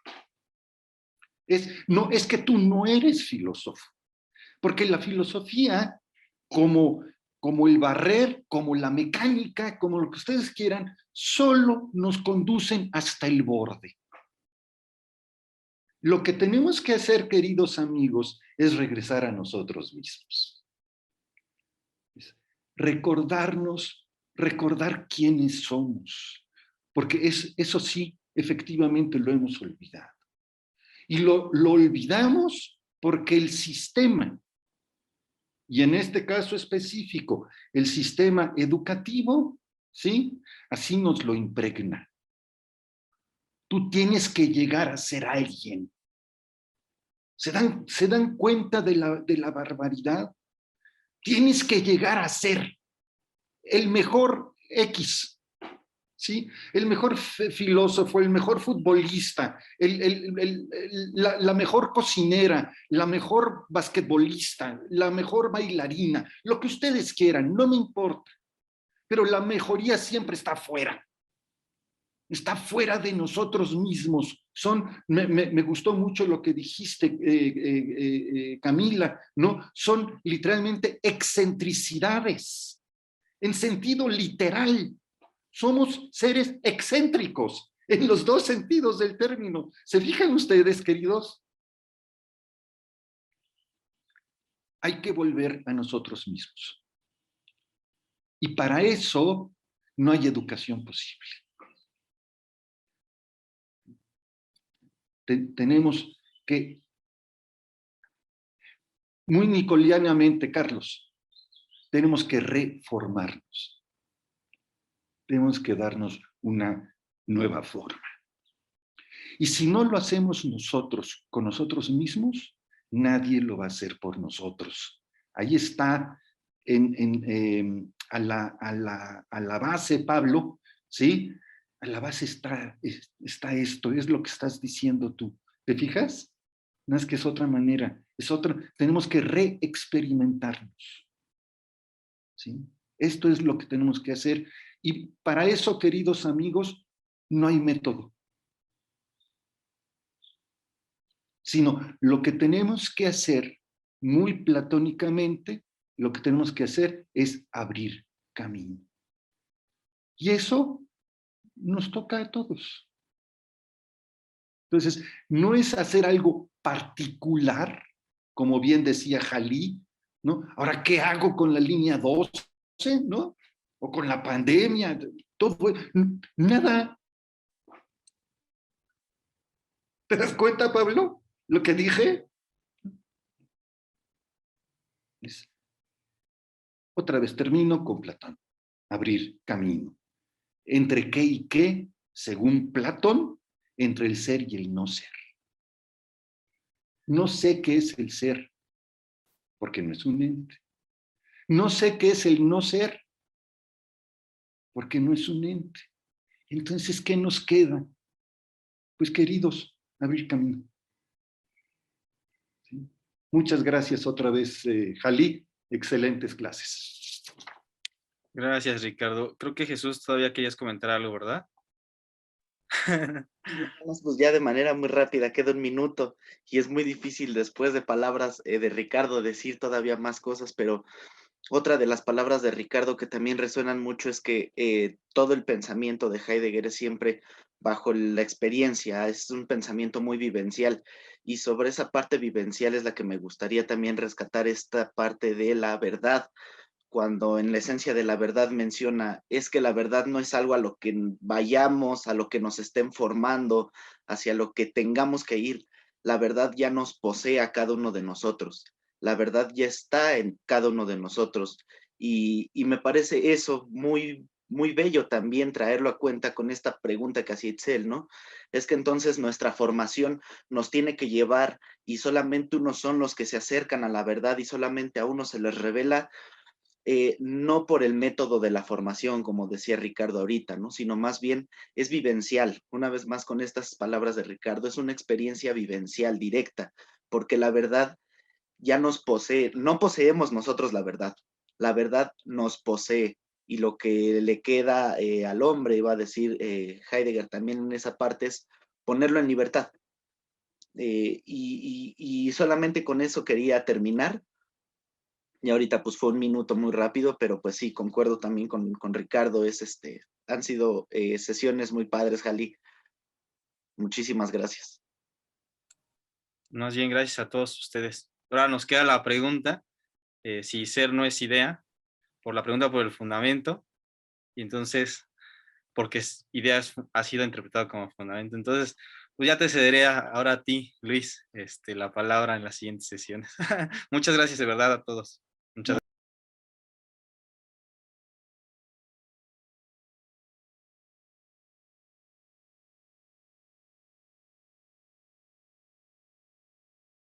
Es que tú no eres filósofo, porque la filosofía, como el barrer, como la mecánica, como lo que ustedes quieran, solo nos conducen hasta el borde. Lo que tenemos que hacer, queridos amigos, es regresar a nosotros mismos. Recordarnos, recordar quiénes somos, porque eso sí, efectivamente lo hemos olvidado. Y lo olvidamos porque el sistema, y en este caso específico, el sistema educativo, ¿sí? Así nos lo impregna. Tú tienes que llegar a ser alguien. ¿Se dan cuenta de la barbaridad? Tienes que llegar a ser el mejor X, ¿sí? El mejor filósofo, el mejor futbolista, la mejor cocinera, la mejor basquetbolista, la mejor bailarina, lo que ustedes quieran, no me importa. Pero la mejoría siempre está afuera. Está fuera de nosotros mismos. Me gustó mucho lo que dijiste, Camila, ¿no? Son literalmente excentricidades, en sentido literal. Somos seres excéntricos, en los dos sentidos del término. ¿Se fijan ustedes, queridos? Hay que volver a nosotros mismos. Y para eso no hay educación posible. Tenemos que, muy nicolianamente, Carlos, tenemos que reformarnos. Tenemos que darnos una nueva forma. Y si no lo hacemos nosotros con nosotros mismos, nadie lo va a hacer por nosotros. Ahí está a la base, Pablo, ¿sí? A la base está esto, es lo que estás diciendo tú. ¿Te fijas? No es que es otra manera, tenemos que reexperimentarnos. ¿Sí? Esto es lo que tenemos que hacer. Y para eso, queridos amigos, no hay método. Sino lo que tenemos que hacer, muy platónicamente, lo que tenemos que hacer es abrir camino. Y eso nos toca a todos. Entonces, no es hacer algo particular, como bien decía Jalí, ¿no? Ahora, ¿qué hago con la línea 12, ¿no? O con la pandemia, todo fue, nada. ¿Te das cuenta, Pablo, lo que dije? Otra vez termino con Platón, abrir camino. ¿Entre qué y qué? Según Platón, entre el ser y el no ser. No sé qué es el ser, porque no es un ente. No sé qué es el no ser, porque no es un ente. Entonces, ¿qué nos queda? Pues, queridos, abrir camino. ¿Sí? Muchas gracias otra vez, Jalí. Excelentes clases. Gracias, Ricardo. Creo que Jesús todavía querías comentar algo, ¿verdad? Pues ya de manera muy rápida, queda un minuto y es muy difícil después de palabras de Ricardo decir todavía más cosas, pero otra de las palabras de Ricardo que también resuenan mucho es que todo el pensamiento de Heidegger es siempre bajo la experiencia, es un pensamiento muy vivencial, y sobre esa parte vivencial es la que me gustaría también rescatar esta parte de la verdad, cuando en la esencia de la verdad menciona, es que la verdad no es algo a lo que vayamos, a lo que nos estén formando, hacia lo que tengamos que ir. La verdad ya nos posee a cada uno de nosotros. La verdad ya está en cada uno de nosotros. Y me parece eso muy, muy bello también traerlo a cuenta con esta pregunta que hacía Itzel, ¿no? Es que entonces nuestra formación nos tiene que llevar y solamente unos son los que se acercan a la verdad y solamente a uno se les revela no por el método de la formación, como decía Ricardo ahorita, ¿no? Sino más bien es vivencial. Una vez más, con estas palabras de Ricardo, es una experiencia vivencial, directa, porque la verdad ya nos posee, no poseemos nosotros la verdad nos posee, y lo que le queda al hombre, iba a decir Heidegger también en esa parte, es ponerlo en libertad. Y solamente con eso quería terminar. Y ahorita pues fue un minuto muy rápido, pero pues sí, concuerdo también con Ricardo, han sido sesiones muy padres, Jali. Muchísimas gracias. Más bien, gracias a todos ustedes. Ahora nos queda la pregunta, si ser no es idea, por la pregunta por el fundamento, y entonces, porque idea ha sido interpretado como fundamento. Entonces, pues ya te cederé ahora a ti, Luis, la palabra en las siguientes sesiones. Muchas gracias de verdad a todos. Muchas gracias.